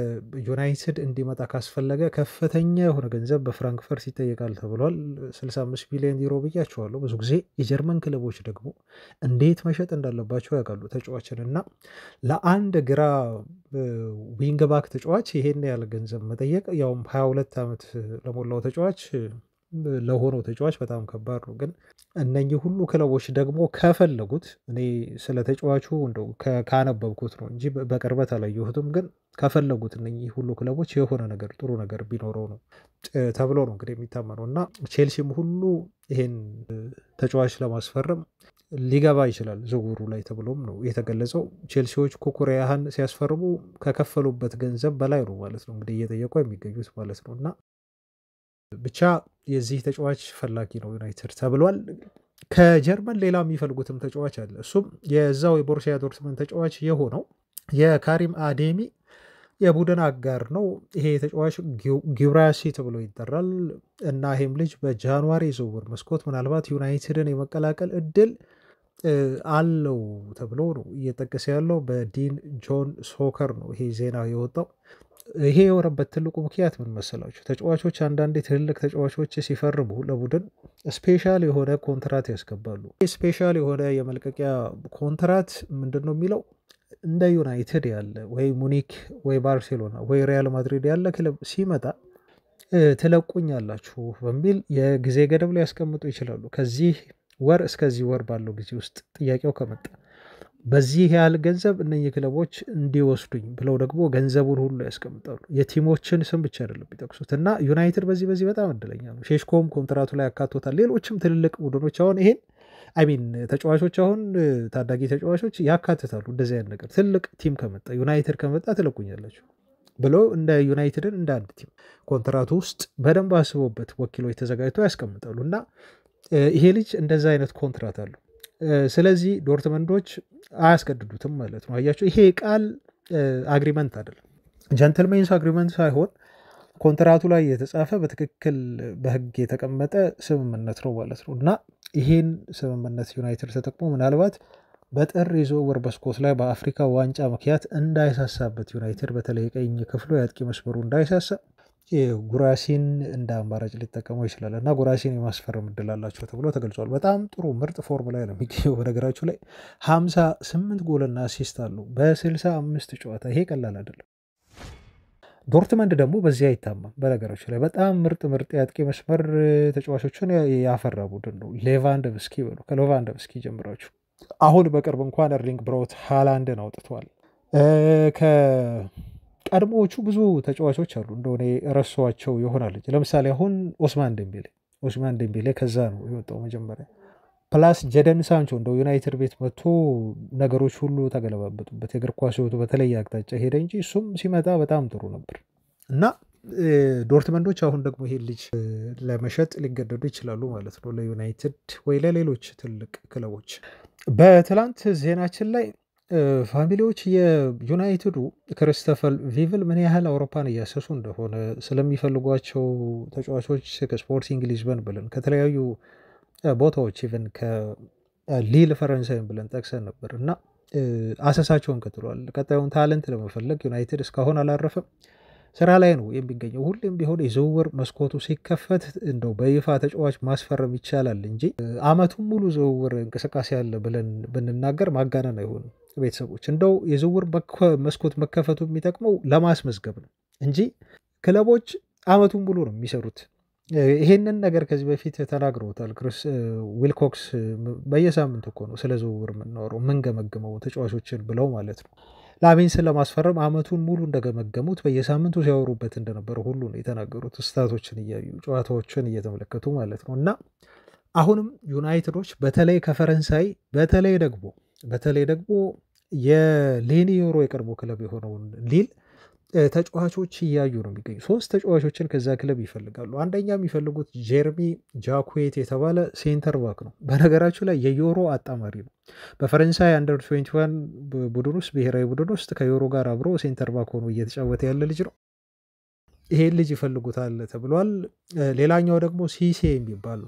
ዩናይትድ እንዲመጣ ካስፈለገ ከፍተኛ የሆነ ገንዘብ በፍራንክፈርት ይጠየቃል ተብሏል። 65 ሚሊዮን ዩሮ ብያቸዋለሁ። ብዙ ጊዜ የጀርመን ክለቦች ደግሞ እንዴት መሸጥ እንዳለባቸው ያውቃሉ ተጫዋችን እና ለአንድ ግራ ዊንግ ባክ ተጫዋች ይሄን ያለ ገንዘብ መጠየቅ ያውም 22 ዓመት ለሞላው ተጫዋች ለሆነው ተጫዋች በጣም ከባድ ነው። ግን እነኚህ ሁሉ ክለቦች ደግሞ ከፈለጉት እኔ ስለ ተጫዋቹ እንደው ካነበብኩት ነው እንጂ በቅርበት አላየሁትም። ግን ከፈለጉት እነኚህ ሁሉ ክለቦች የሆነ ነገር ጥሩ ነገር ቢኖረው ነው ተብሎ ነው እንግዲህ የሚታመነው እና ቼልሲም ሁሉ ይሄን ተጫዋች ለማስፈረም ሊገባ ይችላል ዝውውሩ ላይ ተብሎም ነው የተገለጸው። ቼልሲዎች ኩኩሬያህን ሲያስፈርሙ ከከፈሉበት ገንዘብ በላይ ነው ማለት ነው እንግዲህ እየጠየቁ የሚገኙት ማለት ነው እና ብቻ የዚህ ተጫዋች ፈላጊ ነው ዩናይትድ ተብሏል። ከጀርመን ሌላ የሚፈልጉትም ተጫዋች አለ። እሱም የዛው የቦሩሲያ ዶርትመንድ ተጫዋች የሆነው የካሪም አዴሚ የቡድን አጋር ነው። ይሄ ተጫዋች ጊብራሲ ተብሎ ይጠራል እና ይሄም ልጅ በጃንዋሪ ዝውውር መስኮት ምናልባት ዩናይትድን የመቀላቀል እድል አለው ተብሎ ነው እየጠቀሰ ያለው። በዲን ጆን ሶከር ነው ይሄ ዜና የወጣው። ይሄ የሆነበት ትልቁ ምክንያት ምን መሰላችሁ? ተጫዋቾች አንዳንዴ ትልልቅ ተጫዋቾች ሲፈርሙ ለቡድን ስፔሻል የሆነ ኮንትራት ያስገባሉ። ስፔሻል የሆነ የመልቀቂያ ኮንትራት ምንድን ነው የሚለው እንደ ዩናይትድ ያለ ወይ ሙኒክ ወይ ባርሴሎና ወይ ሪያል ማድሪድ ያለ ክለብ ሲመጣ ትለቁኛላችሁ በሚል የጊዜ ገደብ ሊያስቀምጡ ይችላሉ። ከዚህ ወር እስከዚህ ወር ባለው ጊዜ ውስጥ ጥያቄው ከመጣ በዚህ ያህል ገንዘብ እነኚህ ክለቦች እንዲወስዱኝ ብለው ደግሞ ገንዘቡን ሁሉ ያስቀምጣሉ። የቲሞችን ስም ብቻ አይደለም የሚጠቅሱት እና ዩናይትድ በዚህ በጣም እድለኛ ነው። ሼሽኮም ኮንትራቱ ላይ ያካቶታል። ሌሎችም ትልልቅ ቡድኖች አሁን ይሄን ተጫዋቾች አሁን ታዳጊ ተጫዋቾች ያካትታሉ። እንደዚህ አይነት ነገር ትልቅ ቲም ከመጣ ዩናይትድ ከመጣ ትለቁኛላችሁ ብለው እንደ ዩናይትድን እንደ አንድ ቲም ኮንትራቱ ውስጥ በደንብ አስበውበት ወኪሎች ተዘጋጅተው ያስቀምጣሉ እና ይሄ ልጅ እንደዛ አይነት ኮንትራት አለው። ስለዚህ ዶርትመንዶች አያስገድዱትም ማለት ነው። አያችሁ ይሄ ቃል አግሪመንት አይደለም፣ ጀንትልሜንስ አግሪመንት ሳይሆን ኮንትራቱ ላይ የተጻፈ በትክክል በህግ የተቀመጠ ስምምነት ነው ማለት ነው እና ይሄን ስምምነት ዩናይትድ ተጠቅሞ ምናልባት በጥር የዝውውር መስኮት ላይ በአፍሪካ ዋንጫ ምክንያት እንዳይሳሳበት ዩናይትድ በተለይ ቀኝ ክፍሉ የአጥቂ መስመሩ እንዳይሳሳ ጉራሲን እንደ አማራጭ ሊጠቀመው ይችላል እና ጉራሲን የማስፈረም እድል አላቸው ተብሎ ተገልጿል። በጣም ጥሩ ምርጥ ፎርም ላይ ነው የሚገኘው። በነገራችሁ ላይ 58 ጎልና አሲስት አለው በ65 ጨዋታ። ይሄ ቀላል አይደለም። ዶርትመንድ ደግሞ በዚህ አይታማም። በነገራችሁ ላይ በጣም ምርጥ የአጥቂ መስመር ተጫዋቾችን ያፈራ ቡድን ነው። ሌቫንዶቭስኪ በሉ ከሌቫንዶቭስኪ ጀምራችሁ አሁን በቅርብ እንኳን ኤርሊንግ ብራውት ሃላንድን አውጥቷል። ቀድሞዎቹ ብዙ ተጫዋቾች አሉ እንደሆነ ረሷቸው ይሆናል። ለምሳሌ አሁን ኦስማን ዴምቤሌ ከዛ ነው የወጣው መጀመሪያ። ፕላስ ጀደን ሳንቾ እንደው ዩናይትድ ቤት መጥቶ ነገሮች ሁሉ ተገለባበጡበት። የእግር ኳስ ህይወቱ በተለየ አቅጣጫ ሄደ እንጂ እሱም ሲመጣ በጣም ጥሩ ነበር እና ዶርትመንዶች አሁን ደግሞ ይሄን ልጅ ለመሸጥ ሊገደዱ ይችላሉ ማለት ነው ለዩናይትድ ወይ ለሌሎች ትልቅ ክለቦች። በትላንት ዜናችን ላይ ፋሚሊዎች የዩናይትዱ ክርስቶፈር ቪቭል ምን ያህል አውሮፓን እያሰሱ እንደሆነ ስለሚፈልጓቸው ተጫዋቾች ከስፖርቲንግ ሊዝበን ብለን ከተለያዩ ቦታዎች ኢቨን ከሊል ፈረንሳይን ብለን ጠቅሰን ነበር እና አሰሳቸውን ቀጥሏል። ቀጣዩን ታለንት ለመፈለግ ዩናይትድ እስካሁን አላረፈም፣ ስራ ላይ ነው የሚገኘው። ሁሌም ቢሆን የዝውውር መስኮቱ ሲከፈት እንደው በይፋ ተጫዋች ማስፈረም ይቻላል እንጂ አመቱን ሙሉ ዝውውር እንቅስቃሴ አለ ብለን ብንናገር ማጋነን አይሆንም። ቤተሰቦች እንደው የዝውውር መስኮት መከፈቱ የሚጠቅመው ለማስመዝገብ ነው እንጂ ክለቦች አመቱን ሙሉ ነው የሚሰሩት። ይሄንን ነገር ከዚህ በፊት ተናግረውታል ክሪስ ዊልኮክስ። በየሳምንቱ እኮ ነው ስለ ዝውውር የምናወራው የምንገመግመው ተጫዋቾችን ብለው ማለት ነው። ላሜንስን ለማስፈረም አመቱን ሙሉ እንደገመገሙት በየሳምንቱ ሲያወሩበት እንደነበረ ሁሉ ነው የተናገሩት፣ ስታቶችን እያዩ ጨዋታዎችን እየተመለከቱ ማለት ነው። እና አሁንም ዩናይትዶች በተለይ ከፈረንሳይ በተለይ ደግሞ የሌኒ ዮሮ የቀድሞ ክለብ የሆነውን ሊል ተጫዋቾች እያዩ ነው የሚገኙ። 3 ተጫዋቾችን ከዛ ክለብ ይፈልጋሉ። አንደኛ የሚፈልጉት ጀርሚ ጃኩዌት የተባለ ሴንተር ባክ ነው። በነገራችሁ ላይ የዮሮ አጣማሪ ነው። በፈረንሳይ አንደር 21 ቡድን ውስጥ ብሔራዊ ቡድን ውስጥ ከዮሮ ጋር አብሮ ሴንተር ባክ ሆኖ እየተጫወተ ያለ ልጅ ነው። ይሄን ልጅ ይፈልጉታል ተብሏል። ሌላኛው ደግሞ ሲሴ የሚባል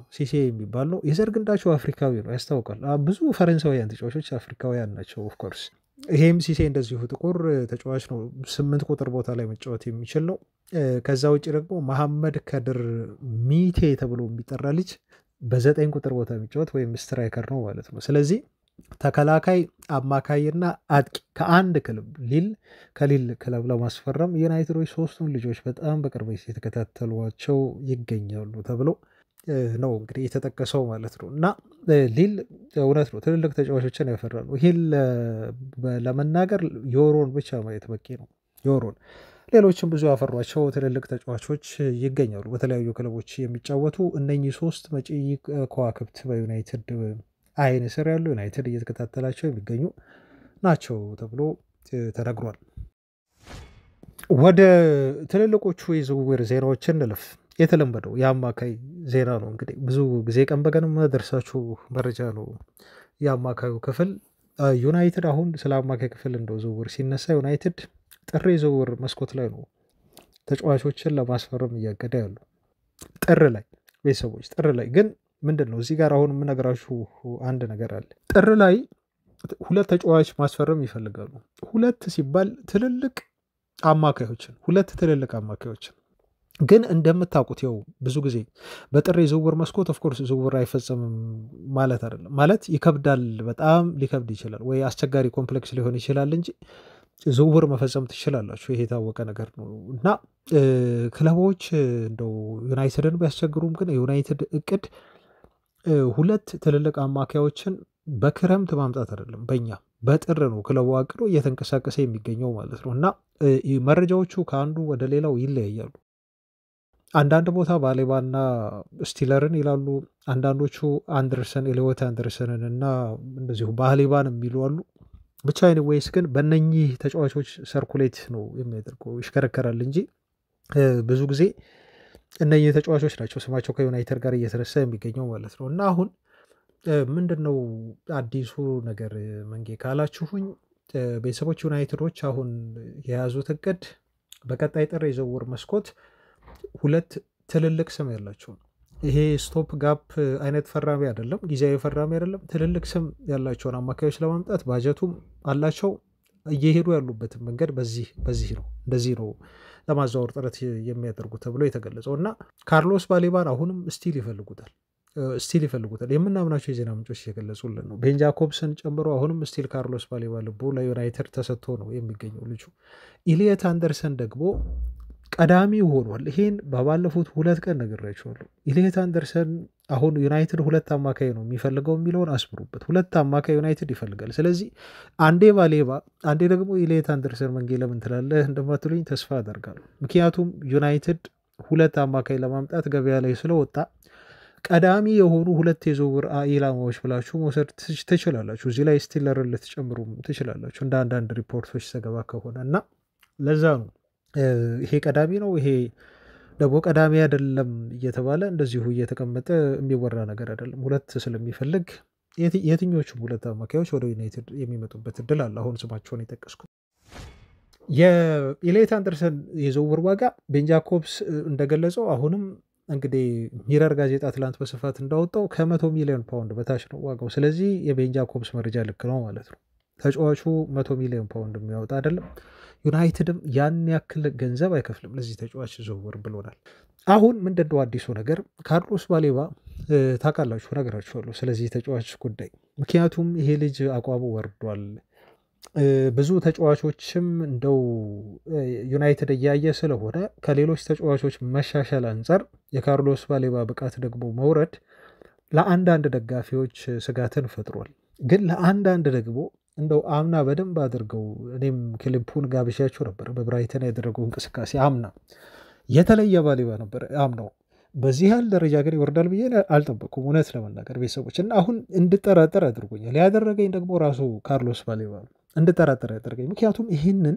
ነው። የዘር ግንዳቸው አፍሪካዊ ነው፣ ያስታውቃል። ብዙ ፈረንሳውያን ተጫዋቾች አፍሪካውያን ናቸው ኦፍኮርስ። ይሄም ሲሴ እንደዚሁ ጥቁር ተጫዋች ነው። 8 ቁጥር ቦታ ላይ መጫወት የሚችል ነው። ከዛ ውጭ ደግሞ መሐመድ ከድር ሚቴ ተብሎ የሚጠራ ልጅ በ9 ቁጥር ቦታ የሚጫወት ወይም ስትራይከር ነው ማለት ነው። ስለዚህ ተከላካይ፣ አማካይና አጥቂ ከአንድ ክለብ ከሊል ክለብ ለማስፈረም ዩናይትዶች 3ቱን ልጆች በጣም በቅርበት የተከታተሏቸው ይገኛሉ ተብሎ ነው እንግዲህ የተጠቀሰው ማለት ነው። እና ሊል እውነት ነው ትልልቅ ተጫዋቾችን ያፈራሉ። ይህን ለመናገር ዮሮን ብቻ ማየት በቂ ነው። ዮሮን ሌሎችም ብዙ ያፈሯቸው ትልልቅ ተጫዋቾች ይገኛሉ በተለያዩ ክለቦች የሚጫወቱ። እነኚህ 3 መጪ ከዋክብት በዩናይትድ አይን ስር ያሉ ዩናይትድ እየተከታተላቸው የሚገኙ ናቸው ተብሎ ተነግሯል። ወደ ትልልቆቹ የዝውውር ዜናዎችን እንለፍ። የተለመደው የአማካይ ዜና ነው። እንግዲህ ብዙ ጊዜ ቀን በቀን መደርሳችሁ መረጃ ነው የአማካዩ ክፍል። ዩናይትድ አሁን ስለ አማካይ ክፍል እንደው ዝውውር ሲነሳ ዩናይትድ ጥር ዝውውር መስኮት ላይ ነው ተጫዋቾችን ለማስፈረም እያገደ ያሉ። ጥር ላይ ቤተሰቦች፣ ጥር ላይ ግን ምንድን ነው እዚህ ጋር አሁን የምነግራችሁ አንድ ነገር አለ። ጥር ላይ 2 ተጫዋች ማስፈረም ይፈልጋሉ። 2 ሲባል ትልልቅ አማካዮችን ግን እንደምታውቁት ያው ብዙ ጊዜ በጥር የዝውውር መስኮት ኦፍኮርስ ዝውውር አይፈጸምም ማለት አይደለም። ማለት ይከብዳል፣ በጣም ሊከብድ ይችላል ወይ አስቸጋሪ ኮምፕሌክስ ሊሆን ይችላል እንጂ ዝውውር መፈጸም ትችላላችሁ። ይሄ የታወቀ ነገር ነው። እና ክለቦች እንደው ዩናይትድን ቢያስቸግሩም ግን የዩናይትድ እቅድ 2 ትልልቅ አማካዮችን በክረምት ማምጣት አይደለም፣ በጥር ነው ክለቡ አቅዶ እየተንቀሳቀሰ የሚገኘው ማለት ነው። እና መረጃዎቹ ከአንዱ ወደ ሌላው ይለያያሉ። አንዳንድ ቦታ ባሌባና ስቲለርን ይላሉ፣ አንዳንዶቹ ኤሊዮት አንደርሰንን እና እንደዚሁ ባሌባን የሚሉ አሉ። ብቻ ኤኒዌይስ ግን በእነኚህ ተጫዋቾች ሰርኩሌት ነው የሚያደርገው፣ ይሽከረከራል እንጂ ብዙ ጊዜ እነኚህ ተጫዋቾች ናቸው ስማቸው ከዩናይትድ ጋር እየተነሳ የሚገኘው ማለት ነው። እና አሁን ምንድን ነው አዲሱ ነገር መንጌ ካላችሁኝ ቤተሰቦች፣ ዩናይትዶች አሁን የያዙት እቅድ በቀጣይ ጥር የዝውውር መስኮት 2 ትልልቅ ስም ያላቸው ነው። ይሄ ስቶፕ ጋፕ አይነት ፈራሚ አይደለም፣ ጊዜያዊ ፈራሚ አይደለም። ትልልቅ ስም ያላቸውን አማካዮች ለማምጣት ባጀቱም አላቸው። እየሄዱ ያሉበትን መንገድ በዚህ ነው፣ እንደዚህ ነው ለማዛወር ጥረት የሚያደርጉት ተብሎ የተገለጸው። እና ካርሎስ ባሌባን አሁንም ስቲል ይፈልጉታል የምናምናቸው የዜና ምንጮች እየገለጹልን ነው። ቤን ጃኮብስን ጨምሮ አሁንም ስቲል ካርሎስ ባሌባ ልቡ ለዩናይትድ ተሰጥቶ ነው የሚገኘው ልጁ። ኢሊየት አንደርሰን ደግሞ ቀዳሚ ሆኗል። ይሄን ባለፉት 2 ቀን ነግሬያችኋለሁ። ኢሊየት አንደርሰን አሁን ዩናይትድ 2 አማካይ ነው የሚፈልገው የሚለውን አስምሩበት። 2 አማካይ ዩናይትድ ይፈልጋል። ስለዚህ አንዴ ባሌባ አንዴ ደግሞ ኢሊየት አንደርሰን መንጌ ለምን ትላለህ እንደማትሉኝ ተስፋ አደርጋለሁ። ምክንያቱም ዩናይትድ 2 አማካይ ለማምጣት ገበያ ላይ ስለወጣ ቀዳሚ የሆኑ ሁለት የዝውውር ኢላማዎች ብላችሁ መውሰድ ትችላላችሁ። እዚህ ላይ ስቲለርን ልትጨምሩም ትችላላችሁ እንደ አንዳንድ ሪፖርቶች ዘገባ ከሆነ እና ለዛ ነው ይሄ ቀዳሚ ነው ይሄ ደግሞ ቀዳሚ አይደለም እየተባለ እንደዚሁ እየተቀመጠ የሚወራ ነገር አይደለም። ሁለት ስለሚፈልግ የትኞቹም ሁለት አማካዮች ወደ ዩናይትድ የሚመጡበት እድል አለ። አሁን ስማቸውን የጠቀስኩት የኢሌት አንደርሰን የዝውውር ዋጋ ቤን ጃኮብስ እንደገለጸው አሁንም እንግዲህ ሚረር ጋዜጣ ትላንት በስፋት እንዳወጣው ከ100 ሚሊዮን ፓውንድ በታች ነው ዋጋው። ስለዚህ የቤን ጃኮብስ መረጃ ልክ ነው ማለት ነው። ተጫዋቹ 100 ሚሊዮን ፓውንድ የሚያወጣ አይደለም። ዩናይትድም ያን ያክል ገንዘብ አይከፍልም ለዚህ ተጫዋች ዝውውር ብሎናል። አሁን ምንድነው አዲሱ ነገር? ካርሎስ ባሌባ ታውቃላችሁ፣ ነገራችኋለሁ ስለዚህ ተጫዋች ጉዳይ። ምክንያቱም ይሄ ልጅ አቋሙ ወርዷል። ብዙ ተጫዋቾችም እንደው ዩናይትድ እያየ ስለሆነ ከሌሎች ተጫዋቾች መሻሻል አንጻር የካርሎስ ባሌባ ብቃት ደግሞ መውረድ ለአንዳንድ ደጋፊዎች ስጋትን ፈጥሯል። ግን ለአንዳንድ ደግሞ እንደው አምና በደንብ አድርገው እኔም ክሊፑን ጋብዣቸው ነበር። በብራይተን ያደረገው እንቅስቃሴ አምና የተለየ ባሌባ ነበር አምናው። በዚህ ያህል ደረጃ ግን ይወርዳል ብዬ አልጠበኩም እውነት ለመናገር ቤተሰቦች። እና አሁን እንድጠራጠር አድርጎኛል። ያደረገኝ ደግሞ ራሱ ካርሎስ ባሌባ እንድጠራጠር ያደረገኝ። ምክንያቱም ይህንን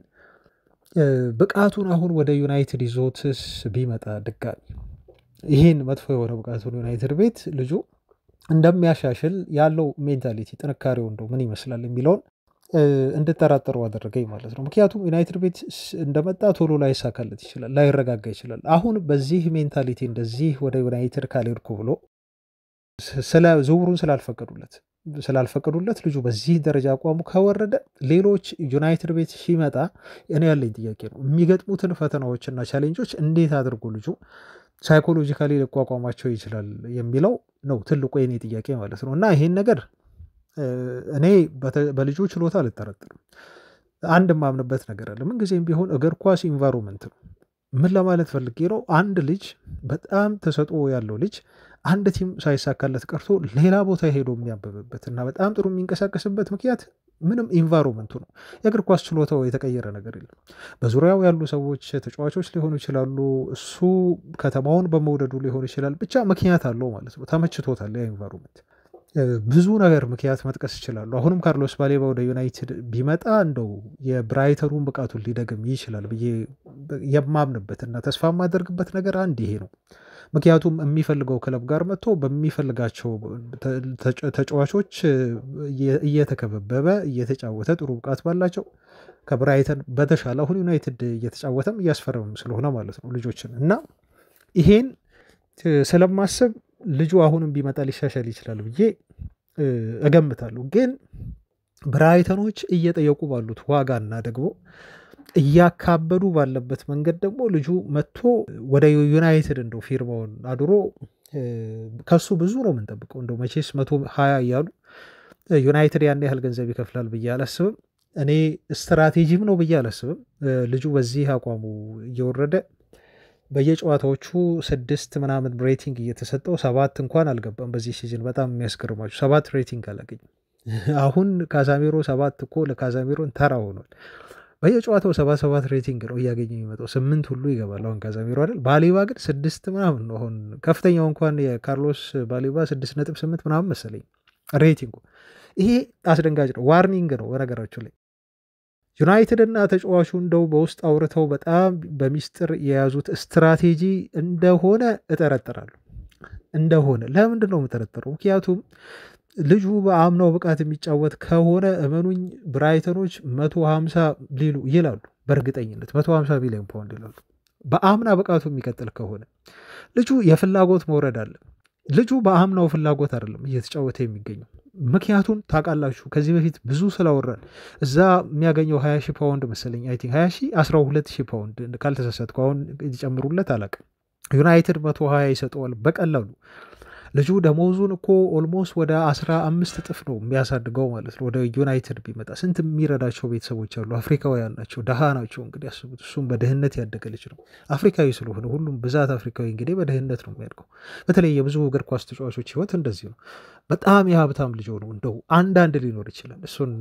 ብቃቱን አሁን ወደ ዩናይትድ ይዞትስ ቢመጣ ድጋሚ ይህን መጥፎ የሆነ ብቃቱን ዩናይትድ ቤት ልጁ እንደሚያሻሽል ያለው ሜንታሊቲ ጥንካሬው እንደው ምን ይመስላል የሚለውን እንድጠራጠሩ አደረገኝ ማለት ነው። ምክንያቱም ዩናይትድ ቤት እንደመጣ ቶሎ ላይሳካለት ይችላል፣ ላይረጋጋ ይችላል። አሁን በዚህ ሜንታሊቲ እንደዚህ ወደ ዩናይትድ ካልሄድኩ ብሎ ዝውውሩን ስላልፈቀዱለት ልጁ በዚህ ደረጃ አቋሙ ከወረደ ሌሎች ዩናይትድ ቤት ሲመጣ እኔ ያለኝ ጥያቄ ነው የሚገጥሙትን ፈተናዎችና ቻሌንጆች እንዴት አድርጎ ልጁ ሳይኮሎጂካሊ ሊቋቋማቸው ይችላል የሚለው ነው ትልቁ የኔ ጥያቄ ማለት ነው። እና ይሄን ነገር እኔ በልጁ ችሎታ አልጠረጥርም። አንድ የማምንበት ነገር አለ። ምን ጊዜም ቢሆን እግር ኳስ ኢንቫይሮንመንት ነው። ምን ለማለት ፈልጌ ነው? አንድ ልጅ በጣም ተሰጥኦ ያለው ልጅ አንድ ቲም ሳይሳካለት ቀርቶ ሌላ ቦታ ሄዶ የሚያበብበት እና በጣም ጥሩ የሚንቀሳቀስበት ምክንያት ምንም ኢንቫይሮንመንቱ ነው። የእግር ኳስ ችሎታው የተቀየረ ነገር የለም። በዙሪያው ያሉ ሰዎች ተጫዋቾች ሊሆኑ ይችላሉ፣ እሱ ከተማውን በመውደዱ ሊሆን ይችላል። ብቻ ምክንያት አለው ማለት ነው። ተመችቶታል ያ ኢንቫይሮንመንት። ብዙ ነገር ምክንያት መጥቀስ ይችላሉ። አሁንም ካርሎስ ባሌባ ወደ ዩናይትድ ቢመጣ እንደው የብራይተኑን ብቃቱን ሊደግም ይችላል ብዬ የማምንበትና ተስፋ የማደርግበት ነገር አንድ ይሄ ነው። ምክንያቱም የሚፈልገው ክለብ ጋር መጥቶ በሚፈልጋቸው ተጫዋቾች እየተከበበ እየተጫወተ ጥሩ ብቃት ባላቸው ከብራይተን በተሻለ አሁን ዩናይትድ እየተጫወተም እያስፈረመም ስለሆነ ማለት ነው ልጆችን እና ይሄን ስለማስብ ልጁ አሁንም ቢመጣ ሊሻሻል ይችላል ብዬ እገምታለሁ። ግን ብራይተኖች እየጠየቁ ባሉት ዋጋና ደግሞ እያካበዱ ባለበት መንገድ ደግሞ ልጁ መጥቶ ወደ ዩናይትድ እንደው ፊርማውን አድሮ ከሱ ብዙ ነው የምንጠብቀው። እንደው መቼስ 120 እያሉ ዩናይትድ ያን ያህል ገንዘብ ይከፍላል ብዬ አላስብም። እኔ ስትራቴጂም ነው ብዬ አላስብም። ልጁ በዚህ አቋሙ እየወረደ በየጨዋታዎቹ 6 ምናምን ሬቲንግ እየተሰጠው 7 እንኳን አልገባም በዚህ ሲዝን። በጣም የሚያስገርማችሁ 7 ሬቲንግ አላገኝም። አሁን ካዛሜሮ 7 እኮ ለካዛሜሮን ተራ ሆኗል። በየጨዋታው 77 ሬቲንግ ነው እያገኘ የሚመጣው። 8 ሁሉ ይገባል አሁን ካዛሜሮ አይደል። ባሌባ ግን 6 ምናምን ነው። አሁን ከፍተኛው እንኳን የካርሎስ ባሌባ 6.8 ምናምን መሰለኝ ሬቲንጉ። ይሄ አስደንጋጭ ነው፣ ዋርኒንግ ነው በነገራችሁ ላይ። ዩናይትድ እና ተጫዋቹ እንደው በውስጥ አውርተው በጣም በሚስጥር የያዙት ስትራቴጂ እንደሆነ እጠረጥራለሁ። ለምንድን ነው የምጠረጥረው? ምክንያቱም ልጁ በአምናው ብቃት የሚጫወት ከሆነ እመኑኝ ብራይተኖች 150 ይላሉ፣ በእርግጠኝነት 150 ሚሊዮን ፓውንድ ይላሉ። በአምና ብቃቱ የሚቀጥል ከሆነ ልጁ የፍላጎት መውረድ አለ። ልጁ በአምናው ፍላጎት አይደለም እየተጫወተ የሚገኘው። ምክንያቱም ታውቃላችሁ ከዚህ በፊት ብዙ ስላወራን እዛ የሚያገኘው 20,000 ፓውንድ መሰለኝ፣ አይ ቲንክ 20,000 12,000 ፓውንድ ካልተሳሳትኩ፣ አሁን ይጨምሩለት አላውቅም። ዩናይትድ 120 ይሰጠዋል በቀላሉ። ልጁ ደሞዙን እኮ ኦልሞስት ወደ 15 እጥፍ ነው የሚያሳድገው ማለት ነው። ወደ ዩናይትድ ቢመጣ ስንት የሚረዳቸው ቤተሰቦች አሉ፣ አፍሪካውያን ናቸው፣ ደሃ ናቸው። እንግዲህ አስቡት፣ እሱም በድህነት ያደገ ልጅ ነው። አፍሪካዊ ስለሆነ ሁሉም ብዛት አፍሪካዊ እንግዲህ በድህነት ነው የሚያድገው። በተለይ የብዙ እግር ኳስ ተጫዋቾች ህይወት እንደዚህ ነው። በጣም የሀብታም ልጅ ነው። እንደው አንዳንድ ሊኖር ይችላል፣ እሱን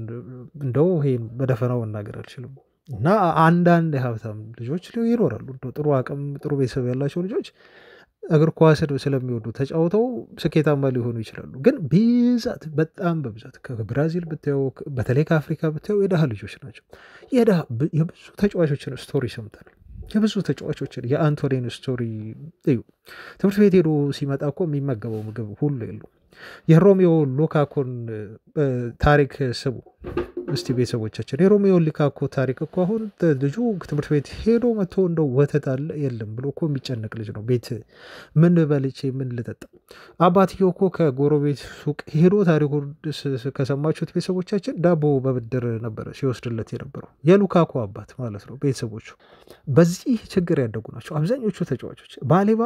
እንደው ይሄን በደፈናው መናገር አልችልም። እና አንዳንድ የሀብታም ልጆች ይኖራሉ፣ እንደው ጥሩ አቅም ጥሩ ቤተሰብ ያላቸው ልጆች እግር ኳስን ስለሚወዱ ተጫውተው ስኬታማ ሊሆኑ ይችላሉ። ግን ብዛት በጣም በብዛት ከብራዚል ብታየው በተለይ ከአፍሪካ ብታየው የድሃ ልጆች ናቸው። የብዙ ተጫዋቾችን ስቶሪ ሰምተናል። የብዙ ተጫዋቾችን የአንቶኒን ስቶሪ እዩ። ትምህርት ቤት ሄዶ ሲመጣ እኮ የሚመገበው ምግብ ሁሉ የለውም። የሮሜዮ ሉካኮን ታሪክ ስቡ እስቲ ቤተሰቦቻችን። የሮሜዮ ሉካኮ ታሪክ እኮ አሁን ልጁ ትምህርት ቤት ሄዶ መጥቶ እንደው ወተት አለ የለም ብሎ እኮ የሚጨነቅ ልጅ ነው። ቤት ምን በልቼ ምን ልጠጣ? አባትየው እኮ ከጎረቤት ሱቅ ሄዶ ታሪኩን ከሰማችሁት ቤተሰቦቻችን ዳቦ በብድር ነበረ ሲወስድለት የነበረው የሉካኮ አባት ማለት ነው። ቤተሰቦቹ በዚህ ችግር ያደጉ ናቸው አብዛኞቹ ተጫዋቾች። ባሌባ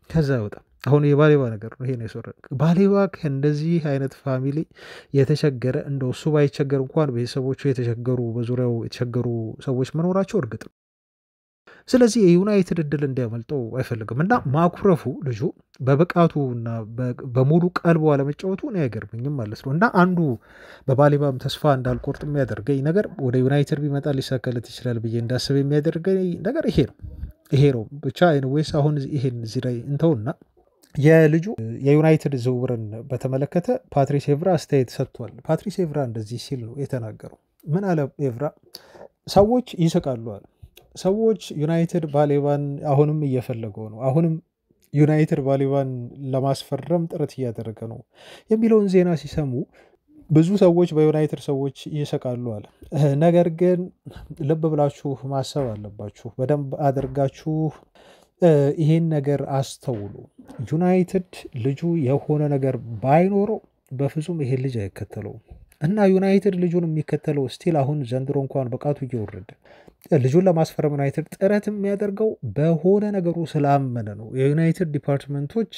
ከዛ አይወጣም። አሁን የባሌባ ነገር ነው ይሄ ነው የሰራ። ባሌባ ከእንደዚህ አይነት ፋሚሊ የተቸገረ እንደው እሱ ባይቸገር እንኳን ቤተሰቦቹ የተቸገሩ በዙሪያው የተቸገሩ ሰዎች መኖራቸው እርግጥ ነው። ስለዚህ የዩናይትድ እድል እንዲያመልጠው አይፈልግም እና ማኩረፉ ልጁ በብቃቱ እና በሙሉ ቀልቡ አለመጫወቱ እኔ አይገርምኝም ማለት ነው። እና አንዱ በባሌባም ተስፋ እንዳልቆርጥ የሚያደርገኝ ነገር ወደ ዩናይትድ ቢመጣ ሊሳካለት ይችላል ብዬ እንዳስብ የሚያደርገኝ ነገር ይሄ ነው ብቻ ኤኒዌይስ አሁን ይሄን እዚህ ላይ እንተውና የልጁ የዩናይትድ ዝውውርን በተመለከተ ፓትሪስ ኤቭራ አስተያየት ሰጥቷል። ፓትሪስ ኤቭራ እንደዚህ ሲል ነው የተናገረው። ምን አለ ኤቭራ? ሰዎች ይስቃሉ አለ። ሰዎች ዩናይትድ ባሌባን አሁንም እየፈለገው ነው፣ አሁንም ዩናይትድ ባሌባን ለማስፈረም ጥረት እያደረገ ነው የሚለውን ዜና ሲሰሙ ብዙ ሰዎች በዩናይትድ ሰዎች ይስቃሉ አለ። ነገር ግን ልብ ብላችሁ ማሰብ አለባችሁ፣ በደንብ አድርጋችሁ ይሄን ነገር አስተውሉ። ዩናይትድ ልጁ የሆነ ነገር ባይኖረው በፍጹም ይሄን ልጅ አይከተለውም እና ዩናይትድ ልጁን የሚከተለው ስቲል አሁን ዘንድሮ እንኳን ብቃቱ እየወረደ ልጁን ለማስፈረም ዩናይትድ ጥረት የሚያደርገው በሆነ ነገሩ ስላመነ ነው። የዩናይትድ ዲፓርትመንቶች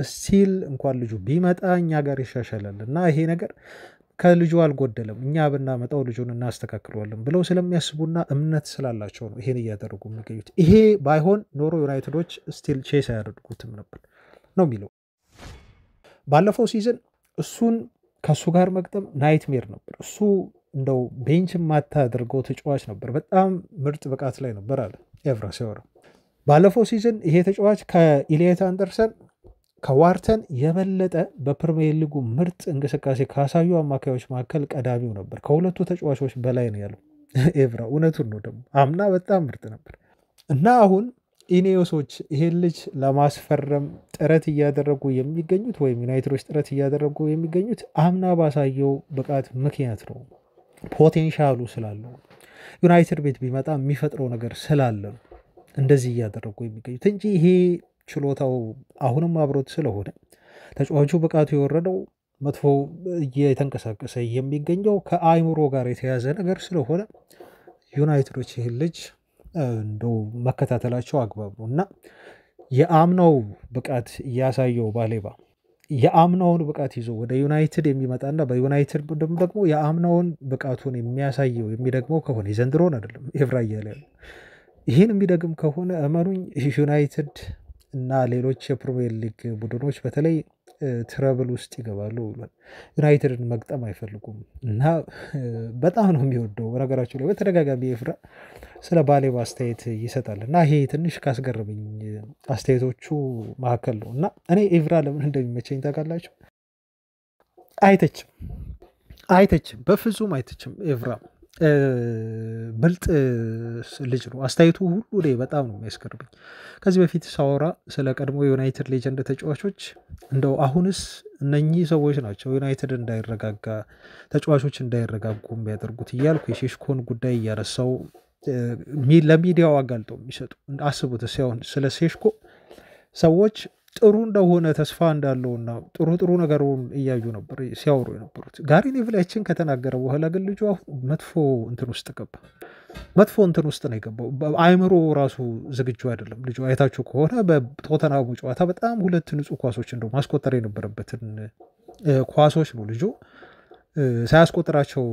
ስቲል እንኳን ልጁ ቢመጣ እኛ ጋር ይሻሻላል እና ይሄ ነገር ከልጁ አልጎደለም፣ እኛ ብናመጣው ልጁን እናስተካክለዋለን ብለው ስለሚያስቡና እምነት ስላላቸው ነው ይሄን እያደረጉ የሚገኙት። ይሄ ባይሆን ኖሮ ዩናይትዶች ስቲል ቼስ አያደርጉትም ነበር ነው የሚለው። ባለፈው ሲዝን ከእሱ ጋር መግጠም ናይትሜር ነበር። እሱ እንደው ቤንች ማታደርገው ተጫዋች ነበር፣ በጣም ምርጥ ብቃት ላይ ነበር አለ ኤቭራ ሲያወራ። ባለፈው ሲዝን ይሄ ተጫዋች ከኢሊየት አንደርሰን ከዋርተን የበለጠ በፕሪሚየር ሊጉ ምርጥ እንቅስቃሴ ካሳዩ አማካዮች መካከል ቀዳሚው ነበር። ከሁለቱ ተጫዋቾች በላይ ነው ያለው ኤቭራ። እውነቱን ነው ደግሞ አምና በጣም ምርጥ ነበር እና አሁን ኢኔዮሶች ይሄን ልጅ ለማስፈረም ጥረት እያደረጉ የሚገኙት ወይም ዩናይትዶች ጥረት እያደረጉ የሚገኙት አምና ባሳየው ብቃት ምክንያት ነው። ፖቴንሻሉ ስላለው ዩናይትድ ቤት ቢመጣ የሚፈጥረው ነገር ስላለ ነው እንደዚህ እያደረጉ የሚገኙት እንጂ ይሄ ችሎታው አሁንም አብሮት ስለሆነ ተጫዋቹ ብቃቱ የወረደው መጥፎ እየተንቀሳቀሰ የሚገኘው ከአይምሮ ጋር የተያዘ ነገር ስለሆነ ዩናይትዶች ይህን ልጅ እንደው መከታተላቸው አግባብ ነው እና የአምናው ብቃት እያሳየው ባሌባ የአምናውን ብቃት ይዞ ወደ ዩናይትድ የሚመጣና በዩናይትድ ቡድን ደግሞ የአምናውን ብቃቱን የሚያሳየው የሚደግመው ከሆነ የዘንድሮን አይደለም ኤቭራ እያለ ያለው ይህን የሚደግም ከሆነ እመኑኝ ዩናይትድ እና ሌሎች የፕሪሚየር ሊግ ቡድኖች በተለይ ትረብል ውስጥ ይገባሉ ብሏል። ዩናይትድን መግጠም አይፈልጉም እና በጣም ነው የሚወደው። በነገራቸው ላይ በተደጋጋሚ ኤቭራ ስለ ባሌባ አስተያየት ይሰጣል እና ይሄ ትንሽ ካስገረመኝ አስተያየቶቹ መካከል ነው እና እኔ ኤቭራ ለምን እንደሚመቸኝ ታውቃላችሁ? አይተችም፣ በፍጹም አይተችም። ኤቭራ ብልጥ ልጅ ነው። አስተያየቱ ሁሉ ላይ በጣም ነው የሚያስገርመኝ። ከዚህ በፊት ሳወራ ስለ ቀድሞ የዩናይትድ ሌጀንድ ተጫዋቾች እንደው አሁንስ እነኚህ ሰዎች ናቸው ዩናይትድ እንዳይረጋጋ ተጫዋቾች እንዳይረጋጉ የሚያደርጉት እያልኩ የሼሽኮን ጉዳይ እያነሳው ለሚዲያው አጋልጠው የሚሰጡ አስቡት። ሲሆን ስለ ሼሽኮ ሰዎች ጥሩ እንደሆነ ተስፋ እንዳለውና ጥሩ ነገሩን እያዩ ነበር ሲያወሩ የነበሩት። ጋሪ ኔቭል ያችን ከተናገረ በኋላ ግን ልጁ አሁን መጥፎ እንትን ውስጥ ነው የገባው። አይምሮ ራሱ ዝግጁ አይደለም ልጁ። አይታችሁ ከሆነ በቶተናሙ ጨዋታ በጣም 2 ንጹህ ኳሶች እንደው ማስቆጠር የነበረበትን ኳሶች ነው ልጁ ሳያስቆጥራቸው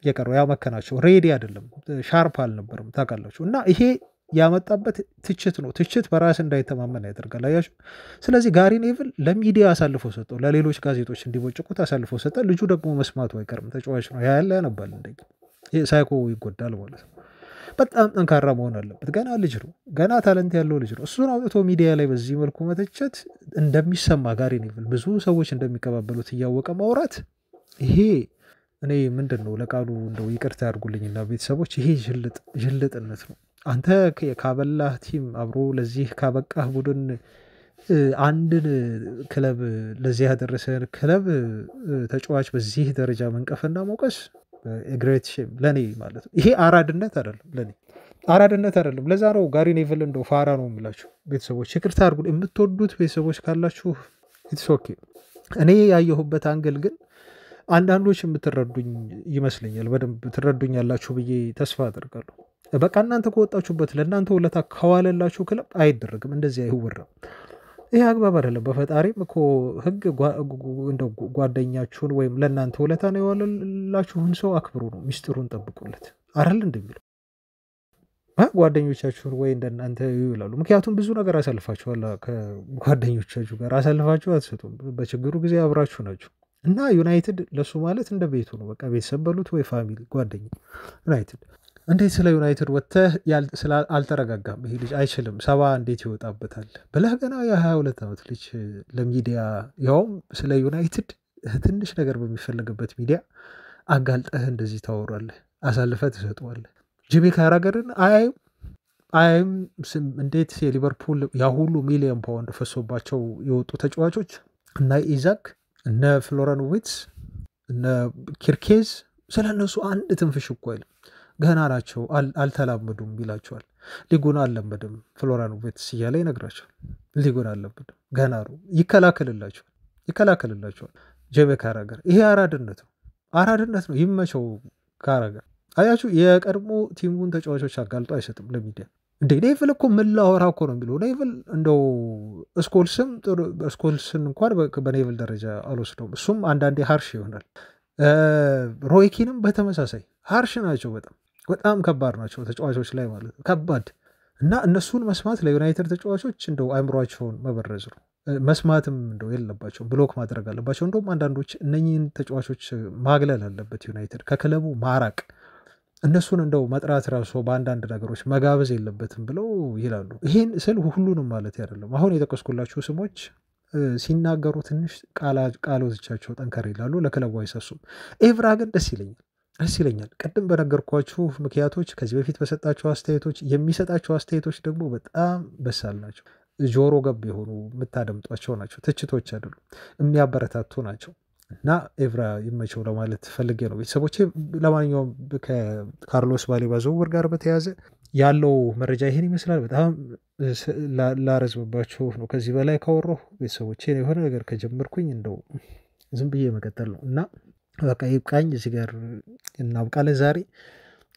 የቀረው። ያመከናቸው ሬዲ አይደለም፣ ሻርፕ አልነበረም ታውቃላችሁ። እና ይሄ ያመጣበት ትችት ነው። ትችት በራስ እንዳይተማመን ያደርጋል። አያችሁ። ስለዚህ ጋሪ ኔቭል ለሚዲያ አሳልፎ ሰጠው፣ ለሌሎች ጋዜጦች እንዲቦጭቁት አሳልፎ ሰጠ። ልጁ ደግሞ መስማቱ አይቀርም፣ ተጫዋች ነው ያለ ያነባል። እንደዚህ ሳይኮ ይጎዳል ማለት ነው። በጣም ጠንካራ መሆን አለበት። ገና ልጅ ነው፣ ገና ታለንት ያለው ልጅ ነው። እሱን አውጥቶ ሚዲያ ላይ በዚህ መልኩ መተቸት እንደሚሰማ ጋሪ ኔቭል ብዙ ሰዎች እንደሚቀባበሉት እያወቀ ማውራት ይሄ እኔ ምንድን ነው ለቃሉ እንደው ይቅርታ ያድርጉልኝና ቤተሰቦች ይሄ ዥልጥነት ነው። አንተ ካበላህ ቲም አብሮ ለዚህ ካበቃህ ቡድን አንድን ክለብ ለዚህ ያደረሰን ክለብ ተጫዋች በዚህ ደረጃ መንቀፍና መውቀስ ግሬት ሼም ለኔ ማለት ነው። ይሄ አራድነት አይደለም፣ ለኔ አራድነት አይደለም። ለዛ ነው ጋሪ ኔቭል እንደው ፋራ ነው የምላችሁ ቤተሰቦች። ይቅርታ አድርጉ የምትወዱት ቤተሰቦች ካላችሁ ኢትስ ኦኬ። እኔ ያየሁበት አንግል ግን አንዳንዶች የምትረዱኝ ይመስለኛል። በደንብ ትረዱኛላችሁ ብዬ ተስፋ አደርጋለሁ። በቃ እናንተ ከወጣችሁበት ለእናንተ ውለታ ከዋለላችሁ ክለብ አይደረግም፣ እንደዚህ አይወራም። ይሄ አግባብ አይደለም። በፈጣሪም እኮ ህግ እንደ ጓደኛችሁን ወይም ለእናንተ ውለታ ነው የዋለላችሁን ሰው አክብሩ ነው፣ ሚስጥሩን ጠብቁለት አይደል እንደሚለው ጓደኞቻችሁን ወይ እንደናንተ ይላሉ። ምክንያቱም ብዙ ነገር አሳልፋችኋል፣ ከጓደኞቻችሁ ጋር አሳልፋችሁ አትሰጡም። በችግሩ ጊዜ አብራችሁ ናችሁ እና ዩናይትድ ለሱ ማለት እንደ ቤቱ ነው። በቃ ቤተሰብ በሉት ወይ ፋሚሊ ጓደኛ። ዩናይትድ እንዴት ስለ ዩናይትድ ወጥተህ አልተረጋጋም? ይሄ ልጅ አይችልም 70 እንዴት ይወጣበታል ብለህ ገና የ22 ዓመት ልጅ ለሚዲያ ያውም ስለ ዩናይትድ ትንሽ ነገር በሚፈልግበት ሚዲያ አጋልጠህ እንደዚህ ታወራለህ፣ አሳልፈህ ትሰጠዋለህ። ጂሚ ካራገርን አያይም እንዴት የሊቨርፑል ያሁሉ ሚሊዮን ፓውንድ ፈሶባቸው የወጡ ተጫዋቾች እነ ኢዛክ እነ ፍሎረን ዊትስ እነ ኪርኬዝ ስለ እነሱ አንድ ትንፍሽ እኮ አይልም። ገና ናቸው አልተላመዱም ይላቸዋል። ሊጉን አልለመድም ፍሎረን ዊትስ እያለ ይነግራቸዋል። ሊጉን አልለመድም ገና ነው። ይከላከልላቸዋል። ጂሚ ካራገር ይሄ አራድነት ነው። ይመቸው ካራገር። አያችሁ የቀድሞ ቲሙን ተጫዋቾች አጋልጦ አይሰጥም ለሚዲያ። እንዴ ኔቭል እኮ ምን ላወራ እኮ ነው የሚለው ኔቭል። እንደው ስኮልስን እንኳን በኔቭል ደረጃ አልወስደውም። እሱም አንዳንዴ ሀርሽ ይሆናል። ሮይኪንም በተመሳሳይ ሀርሽ ናቸው። በጣም ከባድ ናቸው ተጫዋቾች ላይ ማለት ነው። ከባድ እና እነሱን መስማት ለዩናይትድ ተጫዋቾች እንደው አእምሯቸውን መበረዝ ነው። መስማትም እንደው የለባቸውም፣ ብሎክ ማድረግ አለባቸው። እንደውም አንዳንዶች እነኚህን ተጫዋቾች ማግለል አለበት ዩናይትድ፣ ከክለቡ ማራቅ፣ እነሱን እንደው መጥራት ራሱ በአንዳንድ ነገሮች መጋበዝ የለበትም ብለው ይላሉ። ይህን ስል ሁሉንም ማለት አይደለም። አሁን የጠቀስኩላችሁ ስሞች ሲናገሩ ትንሽ ቃሎቻቸው ጠንከር ይላሉ፣ ለክለቡ አይሰሱም። ኤቭራ ግን ደስ ይለኛል። ቅድም በነገርኳችሁ ምክንያቶች፣ ከዚህ በፊት በሰጣቸው አስተያየቶች፣ የሚሰጣቸው አስተያየቶች ደግሞ በጣም በሳል ናቸው። ጆሮ ገብ የሆኑ የምታደምጧቸው ናቸው። ትችቶች አይደሉም፣ የሚያበረታቱ ናቸው። እና ኤቭራ ይመቸው ለማለት ፈልጌ ነው ቤተሰቦቼ። ለማንኛውም ከካርሎስ ባሌባ ዝውውር ጋር በተያያዘ ያለው መረጃ ይህን ይመስላል። በጣም ላረዝምባችሁ ነው ከዚህ በላይ ካወራሁ ቤተሰቦቼ። የሆነ ነገር ከጀመርኩኝ እንደው ዝም ብዬ መቀጠል ነው እና በቃ ይብቃኝ። እዚህ ጋር እናብቃለን ዛሬ።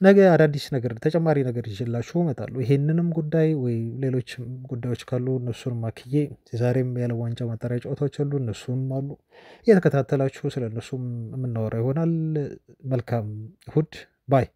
ነገ አዳዲስ ነገር ተጨማሪ ነገር ይዤላችሁ እመጣለሁ። ይሄንንም ጉዳይ ወይ ሌሎችም ጉዳዮች ካሉ እነሱንም አክዬ ዛሬም የዓለም ዋንጫ ማጣሪያ ጨዋታዎች አሉ፣ እነሱም አሉ እየተከታተላችሁ ስለ እነሱም የምናወራ ይሆናል። መልካም እሁድ ባይ